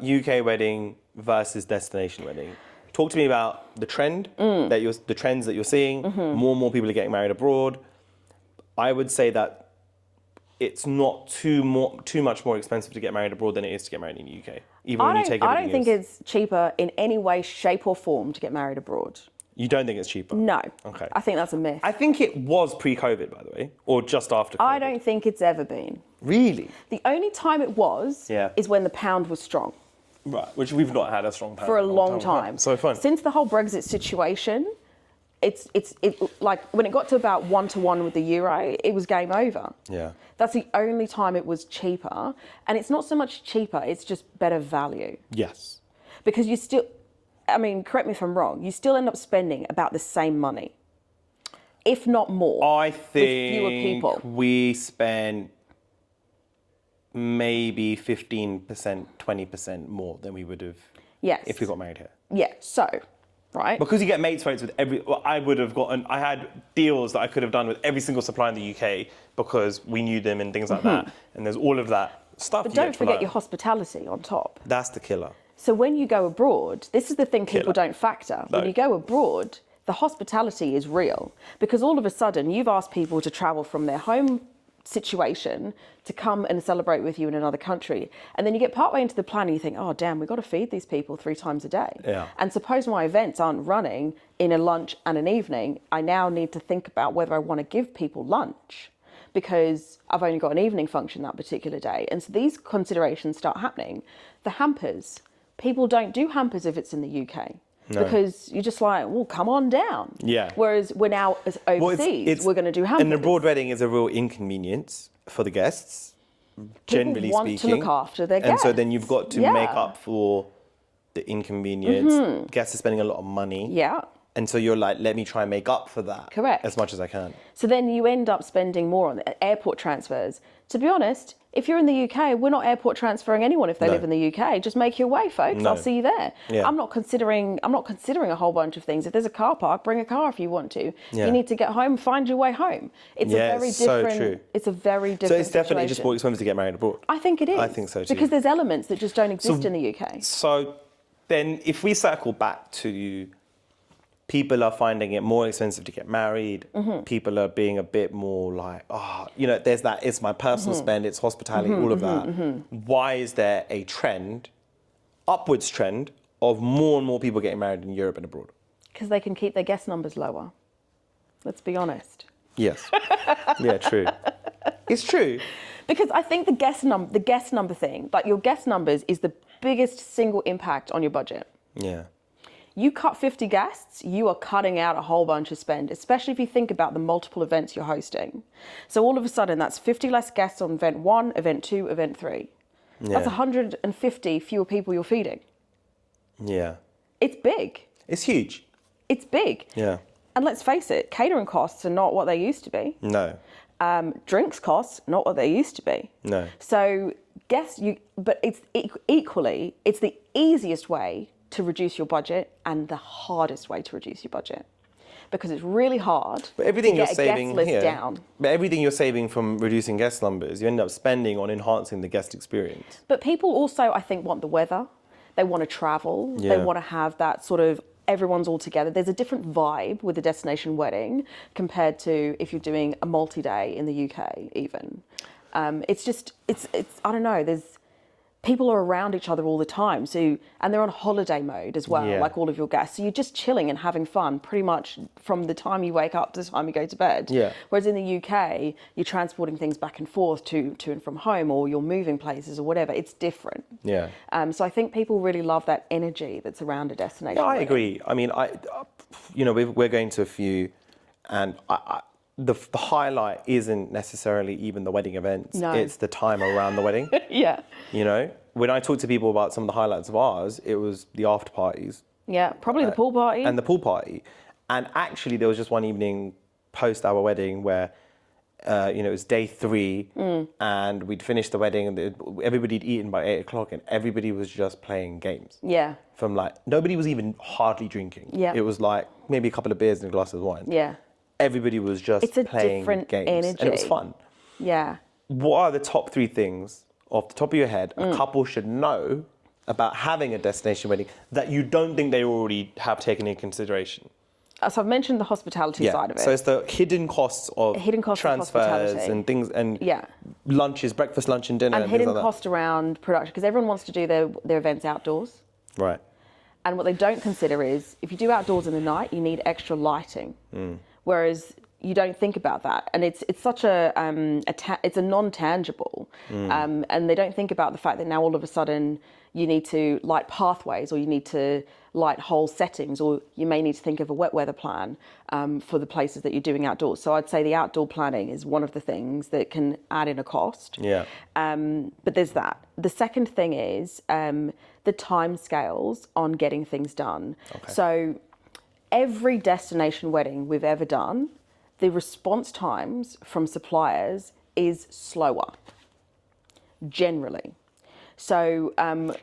UK wedding versus destination wedding. Talk to me about the trend the trends that you're seeing. More and more people are getting married abroad. I would say that it's not too much more expensive to get married abroad than it is to get married in the UK. I don't think it's cheaper in any way, shape or form to get married abroad. You don't think it's cheaper? No. Okay. I think that's a myth. I think it was pre-COVID, by the way, or just after COVID. I don't think it's ever been. Really? The only time it was is when the pound was strong. Right, which we've not had a strong pound for a long time. So fun. Since the whole Brexit situation, it's when it got to about 1-to-1 with the euro, it was game over. Yeah. That's the only time it was cheaper. And it's not so much cheaper, it's just better value. Yes. Because you still, correct me if I'm wrong, you still end up spending about the same money, if not more, I think with fewer people. We spend maybe 15%, 20% more than we would have if we got married here. Yeah, so... Right. Because you get mates rates with I had deals that I could have done with every single supplier in the UK because we knew them and things like that. And there's all of that stuff. But don't forget your hospitality on top. That's the killer. So when you go abroad, this is the thing people don't factor. No. When you go abroad, the hospitality is real. Because all of a sudden, you've asked people to travel from their home situation to come and celebrate with you in another country, and then you get partway into the plan and you think, oh damn, we've got to feed these people 3 times a day. And suppose my events aren't running in a lunch and an evening, I now need to think about whether I want to give people lunch, because I've only got an evening function that particular day. And so these considerations start happening. The hampers, people don't do hampers if it's in the UK. No. Because you're just like, well, come on down. Yeah. Whereas we're now overseas, we're going to do hampers. An abroad wedding is a real inconvenience for the guests, generally People speaking. want to look after their guests. And so then you've got to make up for the inconvenience. Guests are spending a lot of money. Yeah. And so you're like, let me try and make up for that. Correct. As much as I can. So then you end up spending more on airport transfers. To be honest, if you're in the UK, we're not airport transferring anyone if they live in the UK. Just make your way, folks. I'll see you there. Yeah. I'm not considering a whole bunch of things. If there's a car park, bring a car if you want to. Yeah. You need to get home, find your way home. It's a very different. So true. It's a very different. So it's definitely situation. just more expensive to get married abroad. I think it is. I think so too. Because there's elements that just don't exist in the UK. So then, if we circle back to people are finding it more expensive to get married. People are being a bit more like, there's that, it's my personal spend, it's hospitality, all of that. Why is there a upwards trend of more and more people getting married in Europe and abroad? Because they can keep their guest numbers lower. Let's be honest. Yes. Yeah, true. It's true. Because I think the guest number thing, like your guest numbers is the biggest single impact on your budget. Yeah. You cut 50 guests, you are cutting out a whole bunch of spend, especially if you think about the multiple events you're hosting. So all of a sudden, that's 50 less guests on event 1, event 2, event 3. Yeah. That's 150 fewer people you're feeding. Yeah. It's big. It's huge. It's big. Yeah. And let's face it, catering costs are not what they used to be. No. Drinks costs, not what they used to be. No. So but it's equally, it's the easiest way to reduce your budget and the hardest way to reduce your budget, because it's really hard to get a guest list down. But everything you're saving from reducing guest numbers, you end up spending on enhancing the guest experience. But people also, I think, want the weather. They want to travel. Yeah. They want to have that sort of everyone's all together. There's a different vibe with a destination wedding compared to if you're doing a multi-day in the UK even. It's I don't know, people are around each other all the time, and they're on holiday mode as well, like all of your guests. So you're just chilling and having fun pretty much from the time you wake up to the time you go to bed. Yeah. Whereas in the UK, you're transporting things back and forth to and from home, or you're moving places or whatever. It's different. Yeah. So I think people really love that energy that's around a destination. Yeah, I agree. I mean, we're going to a few, and the highlight isn't necessarily even the wedding events. No. It's the time around the wedding. Yeah. When I talk to people about some of the highlights of ours, it was the after parties. Yeah, probably the pool party. And the pool party. And actually, there was just one evening post our wedding where, it was day 3, and we'd finished the wedding, and everybody'd eaten by 8:00, and everybody was just playing games. Yeah. Nobody was even hardly drinking. Yeah. It was like maybe a couple of beers and a glass of wine. Yeah. Everybody was just playing games. Energy. And it was fun. Yeah. What are the top 3 things off the top of your head a couple should know about having a destination wedding that you don't think they already have taken into consideration? So I've mentioned the hospitality side of it. So it's the hidden costs of transfers and things, and lunches, breakfast, lunch and dinner. And hidden cost around production, because everyone wants to do their events outdoors. Right. And what they don't consider is, if you do outdoors in the night, you need extra lighting. Whereas you don't think about that, and it's such it's a non-tangible, and they don't think about the fact that now all of a sudden you need to light pathways, or you need to light whole settings, or you may need to think of a wet weather plan for the places that you're doing outdoors. So I'd say the outdoor planning is one of the things that can add in a cost. Yeah. But there's that. The second thing is the time scales on getting things done. Okay. So every destination wedding we've ever done, the response times from suppliers is slower, generally. So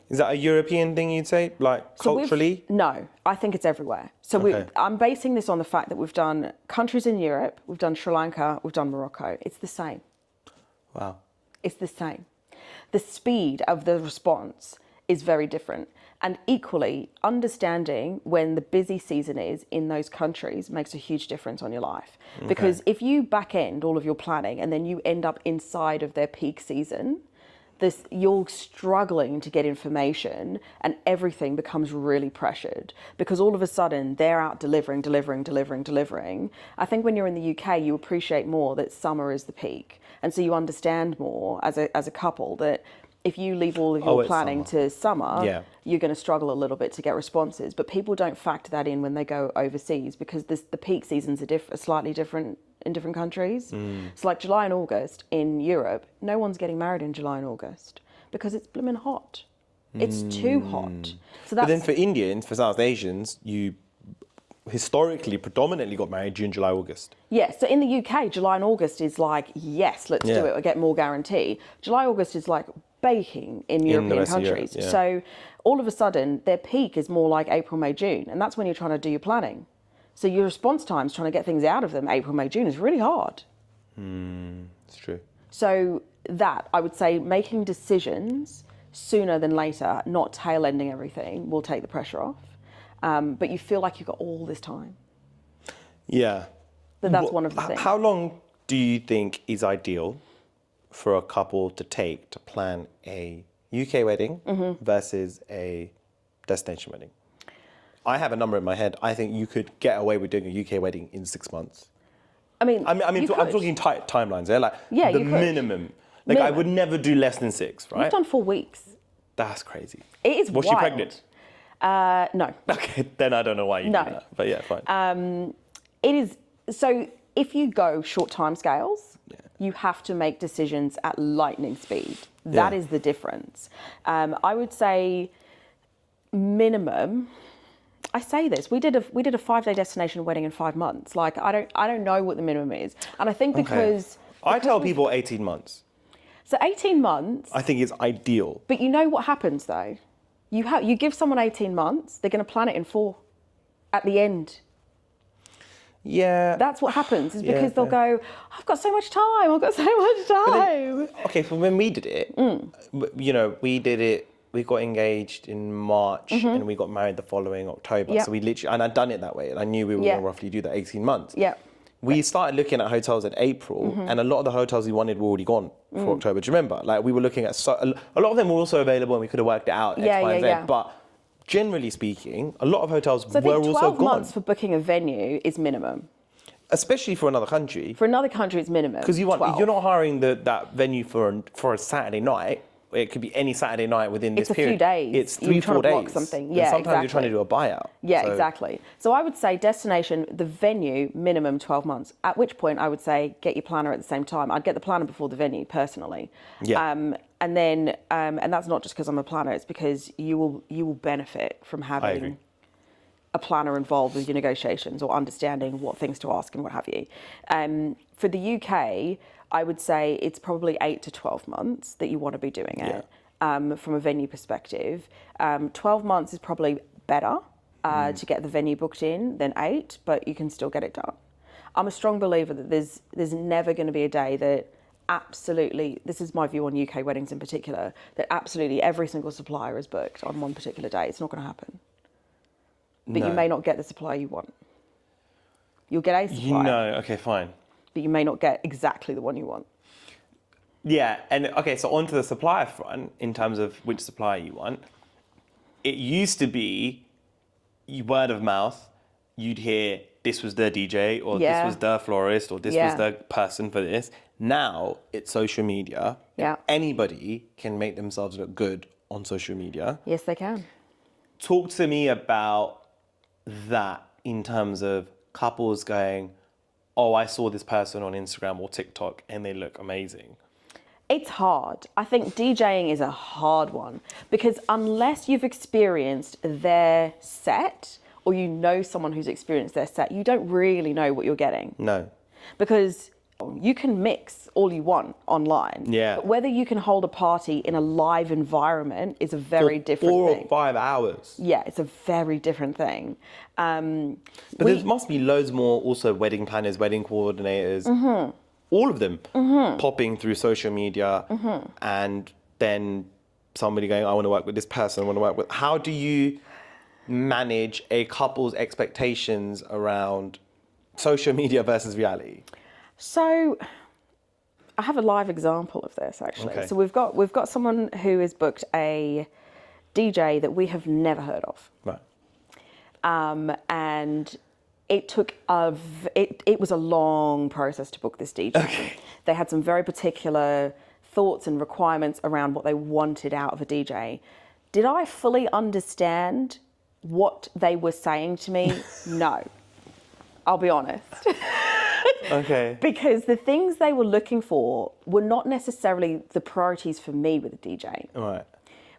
is that a European thing, you'd say, like culturally? No, I think it's everywhere. So I'm basing this on the fact that we've done countries in Europe, we've done Sri Lanka, we've done Morocco. It's the same. Wow. It's the same. The speed of the response is very different. And equally, understanding when the busy season is in those countries makes a huge difference on your life. Okay. Because if you back end all of your planning and then you end up inside of their peak season, you're struggling to get information and everything becomes really pressured because all of a sudden they're out delivering. I think when you're in the UK, you appreciate more that summer is the peak. And so you understand more as a couple that if you leave all of your planning to summer, you're going to struggle a little bit to get responses. But people don't factor that in when they go overseas because the peak seasons are slightly different in different countries. So like July and August in Europe, no one's getting married in July and August because it's blooming hot. It's too hot. So but then for Indians, for South Asians, you historically predominantly got married June, July, August. Yeah, so in the UK, July and August is like, yes, let's do it, or get more guarantee. July, August is like baking in European countries. Europe, So all of a sudden, their peak is more like April, May, June, and that's when you're trying to do your planning. So your response times, trying to get things out of them, April, May, June, is really hard. It's true. So that, I would say, making decisions sooner than later, not tail-ending everything, will take the pressure off. But you feel like you've got all this time. Yeah. But that's one of the things. How long do you think is ideal for a couple to take to plan a UK wedding versus a destination wedding? I have a number in my head. I think you could get away with doing a UK wedding in 6 months. I'm talking tight timelines. Like the minimum. Like I would never do less than 6, right? You've done 4 weeks. That's crazy. It is wild. Was she pregnant? No. Okay, then I don't know why you do that. But yeah, fine. It is, so if you go short time scales, you have to make decisions at lightning speed. That is the difference. I would say minimum, I say this, we did a 5-day destination wedding in 5 months. Like I don't know what the minimum is. And I think because I tell people 18 months. So 18 months. I think is ideal. But you know what happens though? You give someone 18 months, they're going to plan it in 4 at the end. Yeah. That's what happens, is because they'll go, I've got so much time. Okay, so when we did it, we got engaged in March and we got married the following October. Yep. So we literally, and I'd done it that way and I knew we were going to roughly do that 18 months. Yeah. We started looking at hotels in April and a lot of the hotels we wanted were already gone for October. Do you remember? Like we were looking at, a lot of them were also available and we could have worked it out, X, Y, and Z. But generally speaking, a lot of hotels were also gone. 12 months for booking a venue is minimum. Especially for another country. For another country, it's minimum. Because you're not hiring that venue for a Saturday night. It could be any Saturday night within this period. It's a few days. It's 3-4 days. Block something. Yeah, and sometimes you're trying to do a buyout. Yeah, exactly. So I would say destination, the venue, minimum 12 months. At which point I would say get your planner at the same time. I'd get the planner before the venue personally. Yeah. And then, and that's not just because I'm a planner. It's because you will benefit from having a planner involved with your negotiations or understanding what things to ask and what have you. For the UK, I would say it's probably 8 to 12 months that you want to be doing it from a venue perspective. 12 months is probably better to get the venue booked in than 8, but you can still get it done. I'm a strong believer that there's never going to be a day that absolutely, this is my view on UK weddings in particular, that absolutely every single supplier is booked on one particular day. It's not going to happen. But you may not get the supplier you want. You'll get a supplier. Okay, fine. But you may not get exactly the one you want. Yeah, and okay, so onto the supplier front, in terms of which supplier you want, it used to be word of mouth, you'd hear this was the DJ, or this was the florist, or this was the person for this. Now it's social media. Yeah. Anybody can make themselves look good on social media. Yes, they can. Talk to me about that in terms of couples going, oh, I saw this person on Instagram or TikTok and they look amazing. It's hard. I think DJing is a hard one because unless you've experienced their set or you know someone who's experienced their set, you don't really know what you're getting. No. Because you can mix all you want online. Yeah. But whether you can hold a party in a live environment is a very different thing. 4 or 5 hours. Yeah, it's a very different thing. But there must be loads more also wedding planners, wedding coordinators, all of them popping through social media and then somebody going, I want to work with this person, I want to work with... How do you manage a couple's expectations around social media versus reality? So I have a live example of this actually. Okay. So we've got someone who has booked a DJ that we have never heard of. Right. And it took it was a long process to book this DJ. Okay. They had some very particular thoughts and requirements around what they wanted out of a DJ. Did I fully understand what they were saying to me? No. I'll be honest. Okay. Because the things they were looking for were not necessarily the priorities for me with a DJ. All right.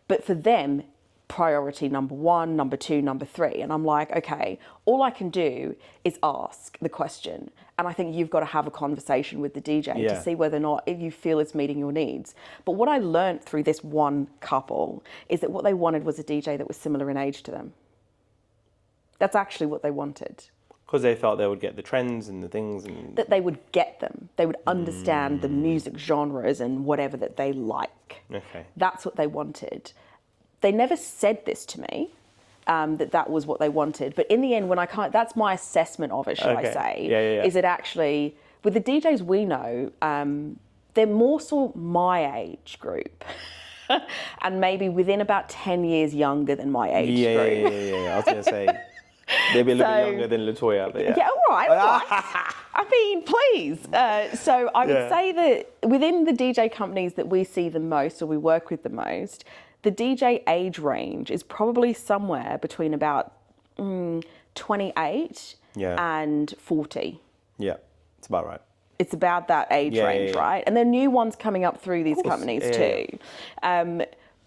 But for them, priority number 1, number 2, number 3. And I'm like, okay, all I can do is ask the question. And I think you've got to have a conversation with the DJ to see whether or not you feel it's meeting your needs. But what I learned through this one couple is that what they wanted was a DJ that was similar in age to them. That's actually what they wanted. Because they felt they would get the trends and the things. And That they would get them. They would understand the music genres and whatever that they like. Okay. That's what they wanted. They never said this to me, that was what they wanted. But in the end, when that's my assessment of it, should I say, is it actually, with the DJs we know, they're more so my age group. And maybe within about 10 years younger than my age group. Yeah. I was going to say, they'd be a little bit younger than LaToya, but Yeah, all right. I mean, please. So I would say that within the DJ companies that we see the most or we work with the most, the DJ age range is probably somewhere between about 28 and 40. Yeah, it's about right. It's about that age range, right? And there are new ones coming up through these companies too.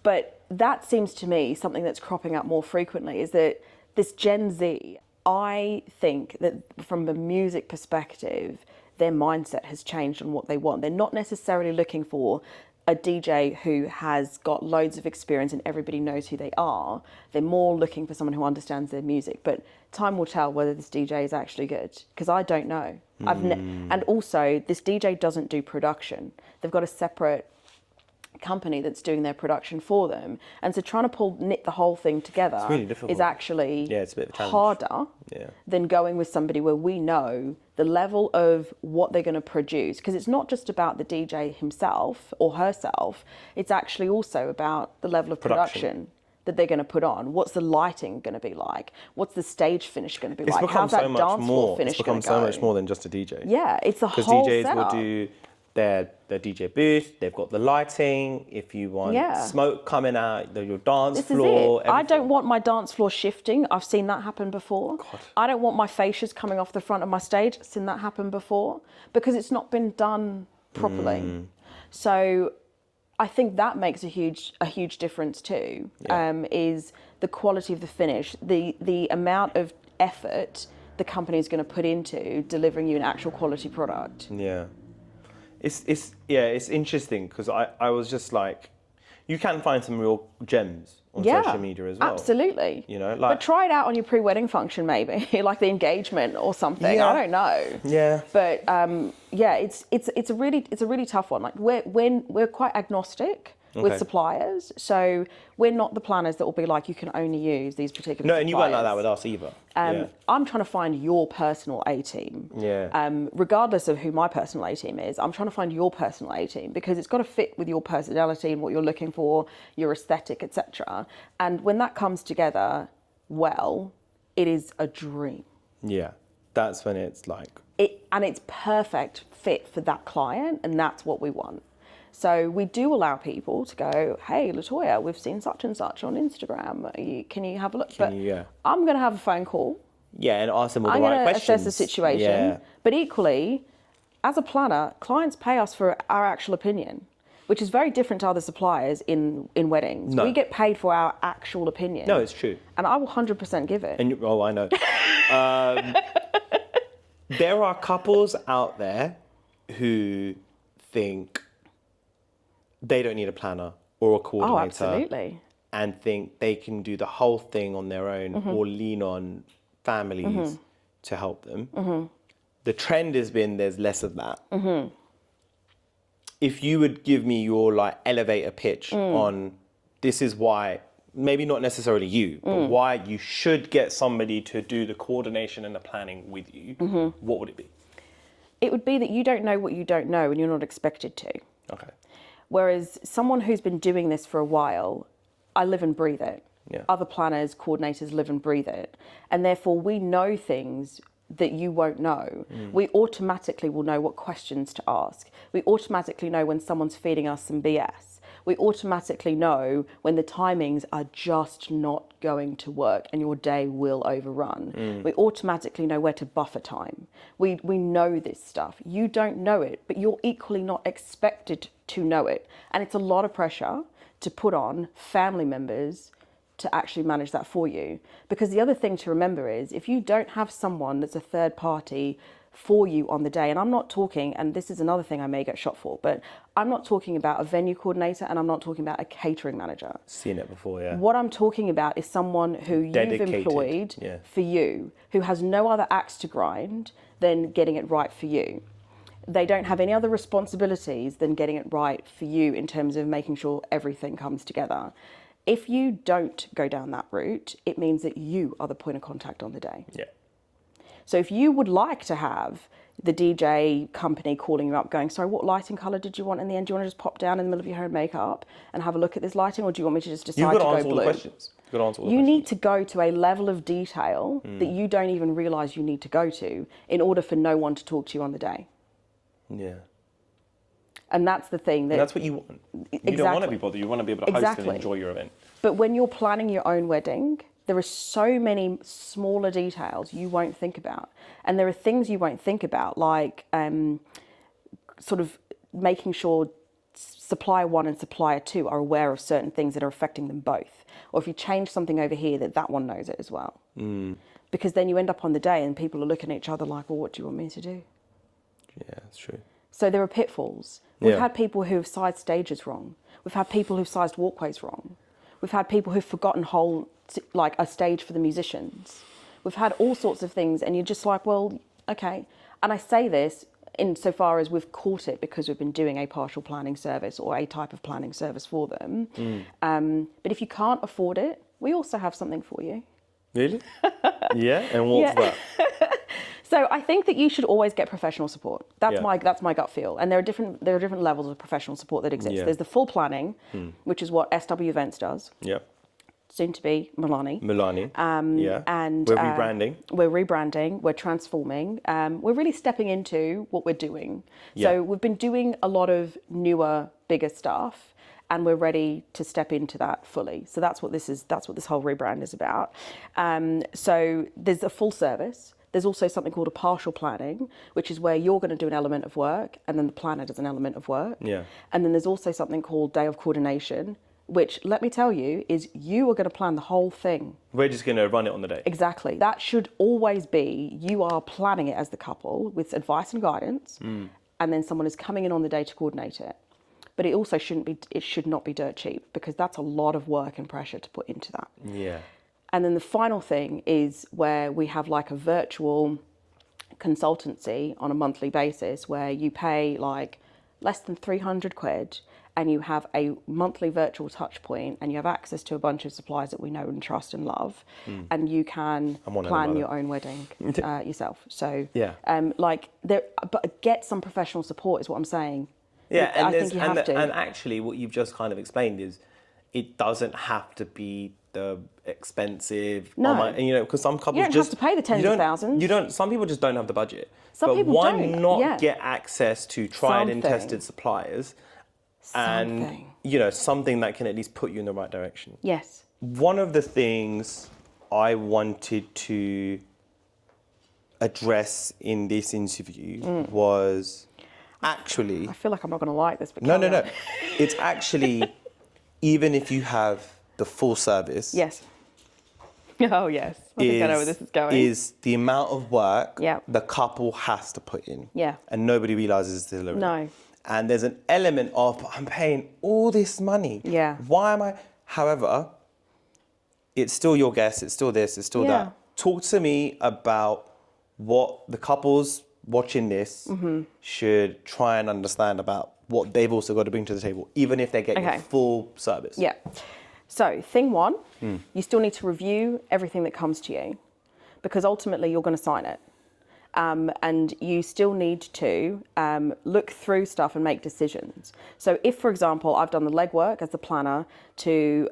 But that seems to me something that's cropping up more frequently is that this Gen Z, I think that from a music perspective, their mindset has changed on what they want. They're not necessarily looking for a DJ who has got loads of experience and everybody knows who they are. They're more looking for someone who understands their music. But time will tell whether this DJ is actually good, because I don't know. And also, this DJ doesn't do production. They've got a separate company that's doing their production for them. And so trying to knit the whole thing together really difficult. is actually it's a bit of a challenge. harder than going with somebody where we know the level of what they're going to produce. Because it's not just about the DJ himself or herself, it's actually also about the level of production that they're going to put on. What's the lighting going to be like? What's the stage finish going to be like? How's that dance floor finish going to go? It's become so much more than just a DJ. Yeah, it's the whole Because DJs setup. will do their DJ booth, they've got the lighting, if you want smoke coming out, your dance floor. I don't want my dance floor shifting. I've seen that happen before. God. I don't want my fascias coming off the front of my stage. I've seen that happen before because it's not been done properly. So I think that makes a huge difference too, is the quality of the finish, the amount of effort the company is going to put into delivering you an actual quality product. Yeah. It's interesting because I was just like, you can find some real gems on social media as well. Absolutely. You know, but try it out on your pre-wedding function maybe, like the engagement or something. Yeah. I don't know. Yeah. But it's a really tough one. Like we're quite agnostic with suppliers, so we're not the planners that will be like, you can only use these particular suppliers. No, and you weren't like that with us either. I'm trying to find your personal A-team. Yeah. Regardless of who my personal A-team is, I'm trying to find your personal A-team because it's got to fit with your personality and what you're looking for, your aesthetic, etc. And when that comes together well, it is a dream. Yeah. That's when it's like... And it's perfect fit for that client, and that's what we want. So we do allow people to go, hey, LaToya, we've seen such and such on Instagram. Can you have a look? I'm going to have a phone call. Yeah, and ask them all the right I'm going to questions. assess the situation. Yeah. But equally, as a planner, clients pay us for our actual opinion, which is very different to other suppliers in weddings. No. We get paid for our actual opinion. No, it's true. And I will 100% give it. And I know. There are couples out there who think they don't need a planner or a coordinator. Oh, absolutely. And think they can do the whole thing on their own or lean on families to help them. The trend has been there's less of that. If you would give me your like elevator pitch on this is why, maybe not necessarily you, but why you should get somebody to do the coordination and the planning with you, what would it be? It would be that you don't know what you don't know and you're not expected to. Okay. Whereas someone who's been doing this for a while, I live and breathe it. Yeah. Other planners, coordinators live and breathe it. And therefore we know things that you won't know. We automatically will know what questions to ask. We automatically know when someone's feeding us some BS. We automatically know when the timings are just not going to work and your day will overrun. We automatically know where to buffer time. We know this stuff. You don't know it, but you're equally not expected to know it. And it's a lot of pressure to put on family members to actually manage that for you. Because the other thing to remember is if you don't have someone that's a third party for you on the day, and I'm not talking, and this is another thing I may get shot for, but I'm not talking about a venue coordinator and I'm not talking about a catering manager. Seen it before, yeah. What I'm talking about is someone who Dedicated, you've employed yeah. for you, who has no other axe to grind than getting it right for you. They don't have any other responsibilities than getting it right for you in terms of making sure everything comes together. If you don't go down that route, it means that you are the point of contact on the day. Yeah. So if you would like to have the DJ company calling you up going, sorry, what lighting colour did you want in the end? Do you want to just pop down in the middle of your hair and makeup and have a look at this lighting, or do you want me to just decide to go blue? You've got to answer all the questions. You've got to answer all the You questions. need to go to a level of detail that you don't even realise you need to go to in order for no one to talk to you on the day. Yeah. And that's the thing. And that's what you want. You don't want to be bothered. You want to be able to host and enjoy your event. But when you're planning your own wedding, there are so many smaller details you won't think about. And there are things you won't think about, like sort of making sure supplier 1 and supplier 2 are aware of certain things that are affecting them both. Or if you change something over here, that one knows it as well. Because then you end up on the day and people are looking at each other like, well, what do you want me to do? Yeah, that's true. So there are pitfalls. We've had people who've sized stages wrong. We've had people who've sized walkways wrong. We've had people who've forgotten like a stage for the musicians. We've had all sorts of things, and you're just like, well, okay. And I say this insofar as we've caught it because we've been doing a partial planning service or a type of planning service for them. But if you can't afford it, we also have something for you. Really? Yeah? And what's that? So I think that you should always get professional support. That's my gut feel. And there are different levels of professional support that exist. Yeah. There's the full planning, which is what SW Events does. Yep. Soon to be Milani. Yeah. And we're rebranding. We're rebranding. We're transforming. We're really stepping into what we're doing. Yeah. So we've been doing a lot of newer, bigger stuff, and we're ready to step into that fully. So that's what this is. That's what this whole rebrand is about. So there's a full service. There's also something called a partial planning, which is where you're going to do an element of work and then the planner does an element of work. Yeah. And then there's also something called day of coordination, which, let me tell you, is you are going to plan the whole thing. We're just going to run it on the day. Exactly. That should always be, you are planning it as the couple with advice and guidance, and then someone is coming in on the day to coordinate it. But it also should not be dirt cheap, because that's a lot of work and pressure to put into that. Yeah. And then the final thing is where we have like a virtual consultancy on a monthly basis where you pay like less than 300 quid and you have a monthly virtual touch point and you have access to a bunch of suppliers that we know and trust and love, and you can plan your own wedding yourself. So but get some professional support is what I'm saying. Yeah, I think you have to. And actually what you've just kind of explained is it doesn't have to be the expensive. No. Because some couples you don't have to pay the tens of thousands. Some people just don't have the budget. Some people why don't, not get access to tried and tested suppliers and something that can at least put you in the right direction? Yes. One of the things I wanted to address in this interview was actually... I feel like I'm not going to like this, but No. It's actually, even if you have the full service... Yes. Oh, yes. I think I know where this is going. Is the amount of work Yeah. the couple has to put in. Yeah. And nobody realises the delivery. No. And there's an element of, but I'm paying all this money. Yeah. Why am I... However, it's still your guest, it's still this, it's still that. Talk to me about what the couples watching this should try and understand about what they've also got to bring to the table, even if they get your full service. Yeah. So, thing one, you still need to review everything that comes to you, because ultimately you're going to sign it. and you still need to look through stuff and make decisions. So if, for example, I've done the legwork as the planner to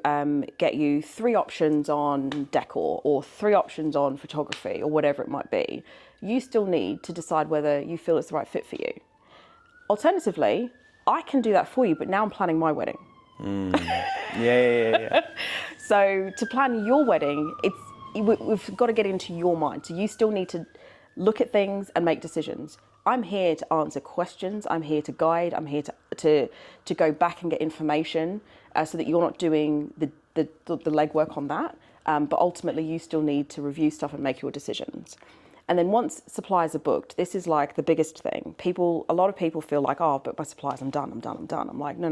get you 3 options on decor or 3 options on photography or whatever it might be, you still need to decide whether you feel it's the right fit for you. Alternatively, I can do that for you, but now I'm planning my wedding. Yeah. So to plan your wedding, we've got to get into your mind. So you still need to look at things and make decisions. I'm here to answer questions. I'm here to guide. I'm here to go back and get information so that you're not doing the legwork on that. But ultimately, you still need to review stuff and make your decisions. And then once supplies are booked, this is like the biggest thing. A lot of people feel like, oh, I've booked my supplies, I'm done. I'm like, no.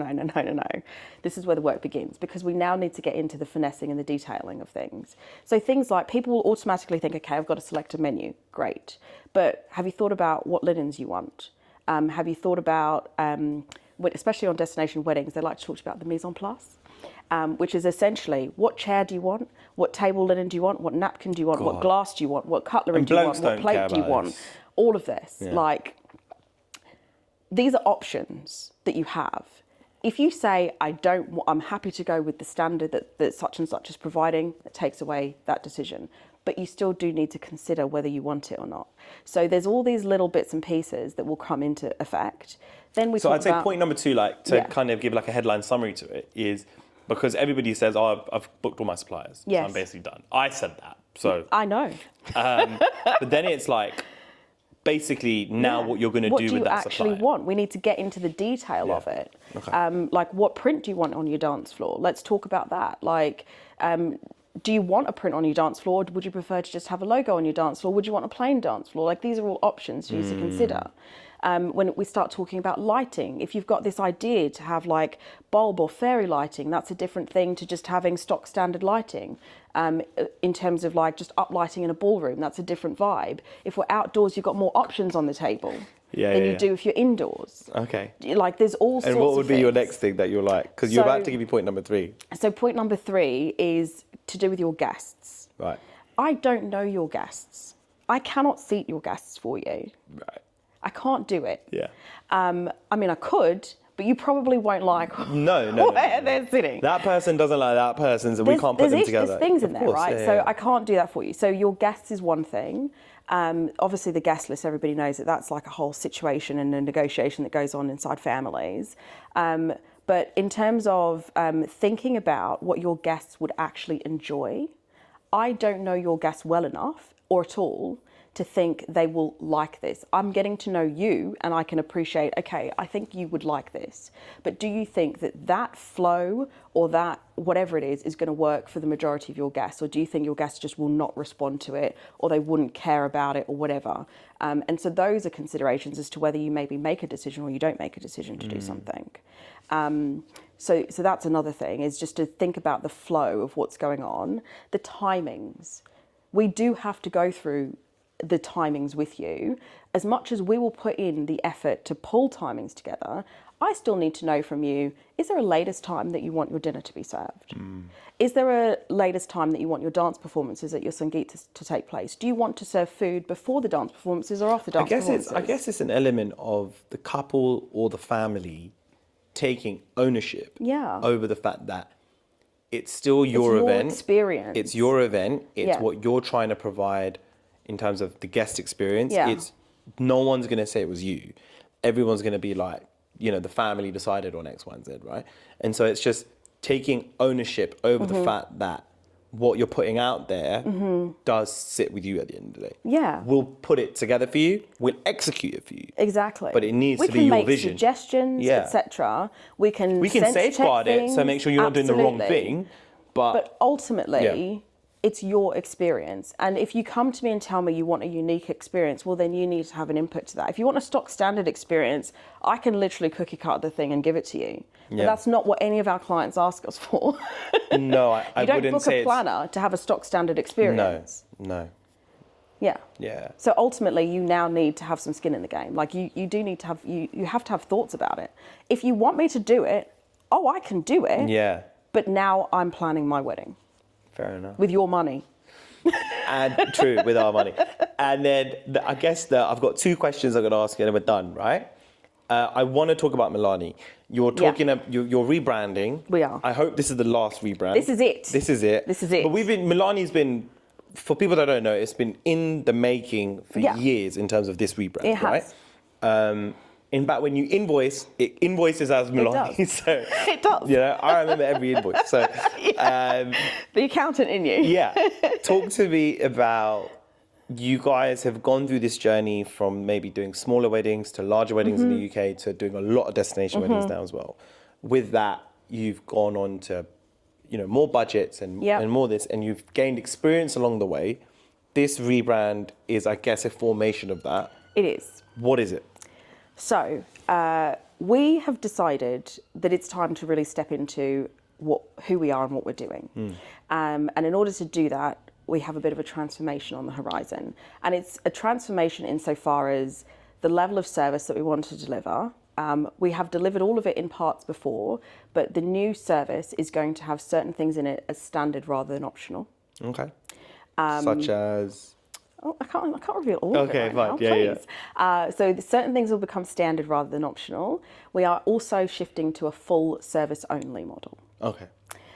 This is where the work begins, because we now need to get into the finessing and the detailing of things. So things like, people will automatically think, okay, I've got to select a menu, great. But have you thought about what linens you want? Have you thought about, especially on destination weddings, they like to talk about the mise en place. Which is essentially, what chair do you want? What table linen do you want? What napkin do you want? What glass do you want? What cutlery do you want? What plate do you want? All of this. Yeah. Like, these are options that you have. If you say, I'm happy to go with the standard that such and such is providing, that takes away that decision. But you still do need to consider whether you want it or not. So there's all these little bits and pieces that will come into effect. Then we. So I'd say point number 2, kind of give like a headline summary to it, is because everybody says, "Oh, I've booked all my suppliers, so I'm basically done." I said that, so I know. But then it's like, basically now what you're going to do with that supply. What do you actually want? We need to get into the detail of it. Okay. Like, what print do you want on your dance floor? Let's talk about that. Like, do you want a print on your dance floor? Would you prefer to just have a logo on your dance floor? Would you want a plain dance floor? Like, these are all options for you to consider. When we start talking about lighting, if you've got this idea to have like bulb or fairy lighting, that's a different thing to just having stock standard lighting. In terms of like just uplighting in a ballroom, that's a different vibe. If we're outdoors, you've got more options on the table than you do if you're indoors. Okay. Like, there's all sorts of things. And what would be your next thing that you're like, because you're about to give me point number 3. So point number 3 is to do with your guests. Right. I don't know your guests. I cannot seat your guests for you. Right. I can't do it. Yeah. I mean, I could, but you probably won't like no, where they're sitting. That person doesn't like that person, so we can't put them together. There's things in there, right? So I can't do that for you. So your guests is one thing. Obviously, the guest list, everybody knows that that's like a whole situation and a negotiation that goes on inside families. But in terms of thinking about what your guests would actually enjoy, I don't know your guests well enough or at all to think they will like this. I'm getting to know you and I can appreciate, okay, I think you would like this. But do you think that flow or that whatever it is going to work for the majority of your guests? Or do you think your guests just will not respond to it, or they wouldn't care about it, or whatever? And so those are considerations as to whether you maybe make a decision or you don't make a decision to do something. So that's another thing, is just to think about the flow of what's going on. The timings. We do have to go through the timings with you. As much as we will put in the effort to pull timings together, I still need to know from you, is there a latest time that you want your dinner to be served? Is there a latest time that you want your dance performances at your Sangeet to take place? Do you want to serve food before the dance performances or after dance performances? I guess it's an element of the couple or the family taking ownership over the fact that it's still your event. Experience. It's your event. It's what you're trying to provide in terms of the guest experience. It's no one's going to say it was you. Everyone's going to be like, the family decided on X, Y, and Z, right? And so it's just taking ownership over the fact that what you're putting out there does sit with you at the end of the day. Yeah. We'll put it together for you. We'll execute it for you. Exactly. But it needs to be your vision. We can make suggestions, etc. We can safeguard it, so make sure you're not doing the wrong thing. But ultimately, it's your experience. And if you come to me and tell me you want a unique experience, well, then you need to have an input to that. If you want a stock standard experience, I can literally cookie cut the thing and give it to you. But that's not what any of our clients ask us for. No, I wouldn't say you don't book a planner to have a stock standard experience. No. Yeah. So ultimately, you now need to have some skin in the game. Like, you do need to have, you have to have thoughts about it. If you want me to do it, I can do it. Yeah. But now I'm planning my wedding. Fair enough. With your money. And true, with our money. And then I guess I've got two questions I'm going to ask you and then we're done, right? I want to talk about Milani. You're talking, you're rebranding. We are. I hope this is the last rebrand. This is it. This is it. This is it. But Milani's been, for people that don't know, it's been in the making for years in terms of this rebrand, it has. right? In fact, when you invoice, it invoices as Milani. It does. So, It does. Yeah, I remember every invoice. So, The accountant in you. yeah. Talk to me about, you guys have gone through this journey from maybe doing smaller weddings to larger weddings in the UK to doing a lot of destination weddings now as well. With that, you've gone on to, more budgets and more this, and you've gained experience along the way. This rebrand is, I guess, a formation of that. It is. What is it? So we have decided that it's time to really step into who we are and what we're doing. And in order to do that, we have a bit of a transformation on the horizon. And it's a transformation insofar as the level of service that we want to deliver. We have delivered all of it in parts before, but the new service is going to have certain things in it as standard rather than optional. Okay. Such as? Oh, I can't reveal all of it right now, please. So certain things will become standard rather than optional. We are also shifting to a full service only model. Okay.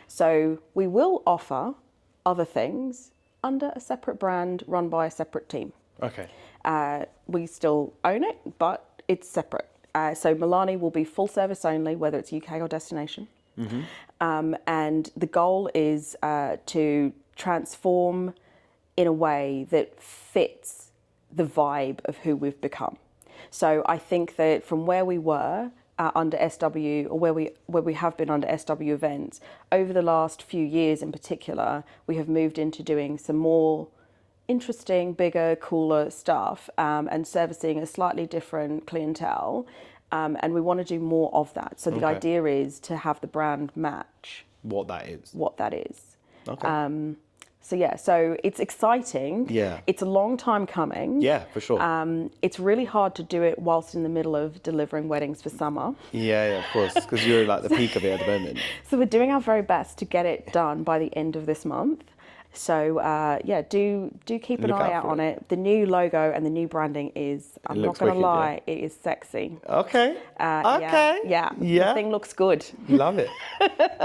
So we will offer other things under a separate brand run by a separate team. Okay. We still own it, but it's separate. So Milani will be full service only, whether it's UK or destination. And the goal is to transform in a way that fits the vibe of who we've become. So I think that from where we were under SW, or where we have been under SW events, over the last few years in particular, we have moved into doing some more interesting, bigger, cooler stuff and servicing a slightly different clientele. And we want to do more of that. So the idea is to have the brand match what that is. Okay. So it's exciting. Yeah. It's a long time coming. Yeah, for sure. It's really hard to do it whilst in the middle of delivering weddings for summer. Yeah, of course, because you're like the peak of it at the moment. So we're doing our very best to get it done by the end of this month. So do keep an eye out on it. The new logo and the new branding is, I'm not going to lie, it is sexy. Okay. Yeah. The thing looks good. Love it.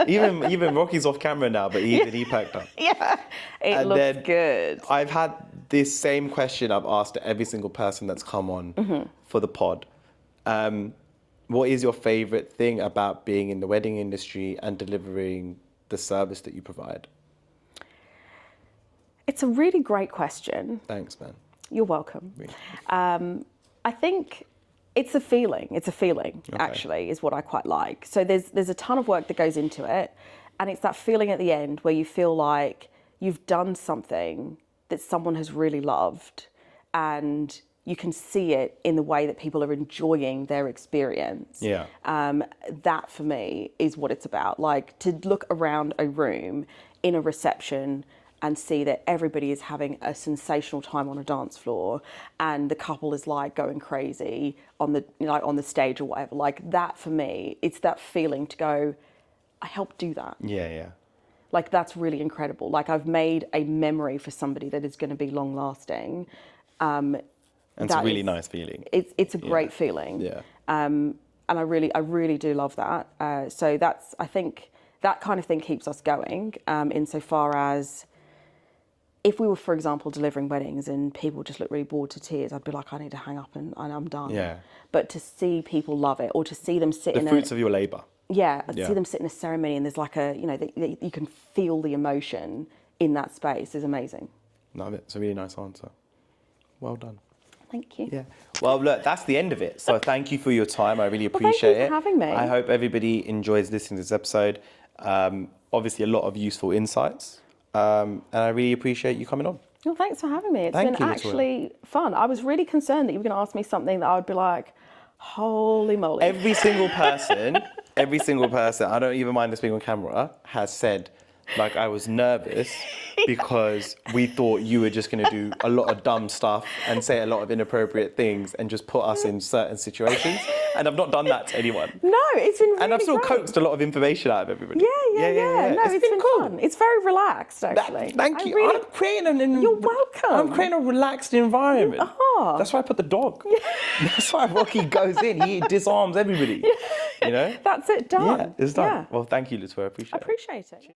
even Rocky's off camera now, but even he packed up. Yeah, it looks good. I've had this same question I've asked to every single person that's come on for the pod. What is your favorite thing about being in the wedding industry and delivering the service that you provide? It's a really great question. Thanks, man. You're welcome. Really? I think it's a feeling. It's a feeling, actually, is what I quite like. So there's a ton of work that goes into it, and it's that feeling at the end where you feel like you've done something that someone has really loved, and you can see it in the way that people are enjoying their experience. Yeah. That, for me, is what it's about. Like, to look around a room in a reception and see that everybody is having a sensational time on a dance floor, and the couple is like going crazy on the stage or whatever. Like, that for me, it's that feeling to go, I helped do that. Yeah. Like, that's really incredible. Like, I've made a memory for somebody that is going to be long lasting. It's a really nice feeling. It's a great feeling. Yeah. And I really do love that. So that's, I think, that kind of thing keeps us going, insofar as, if we were, for example, delivering weddings and people just look really bored to tears, I'd be like, I need to hang up and I'm done. Yeah. But to see people love it, or to see them sit the fruits of your labour. Yeah, see them sit in a ceremony and there's like you can feel the emotion in that space is amazing. Love it. It's a really nice answer. Well done. Thank you. Yeah. Well, look, that's the end of it. So thank you for your time. I really appreciate thank you for having me. I hope everybody enjoys listening to this episode. Obviously, a lot of useful insights. And I really appreciate you coming on. Well, thanks for having me. It's been actually fun. I was really concerned that you were going to ask me something that I would be like, holy moly. Every single person, I don't even mind this being on camera, has said, like, I was nervous because we thought you were just going to do a lot of dumb stuff and say a lot of inappropriate things and just put us in certain situations. And I've not done that to anyone. No, it's been really And I've still great. coaxed a lot of information out of everybody. Yeah. No, it's been fun. It's very relaxed, actually. Thank you. Really, I'm creating you're welcome. I'm creating a relaxed environment. are. That's why I put the dog. That's why Rocky goes in. He disarms everybody. You know? That's it, done. Yeah, it's done. Yeah. Well, thank you, LaToya. I appreciate it. Appreciate it.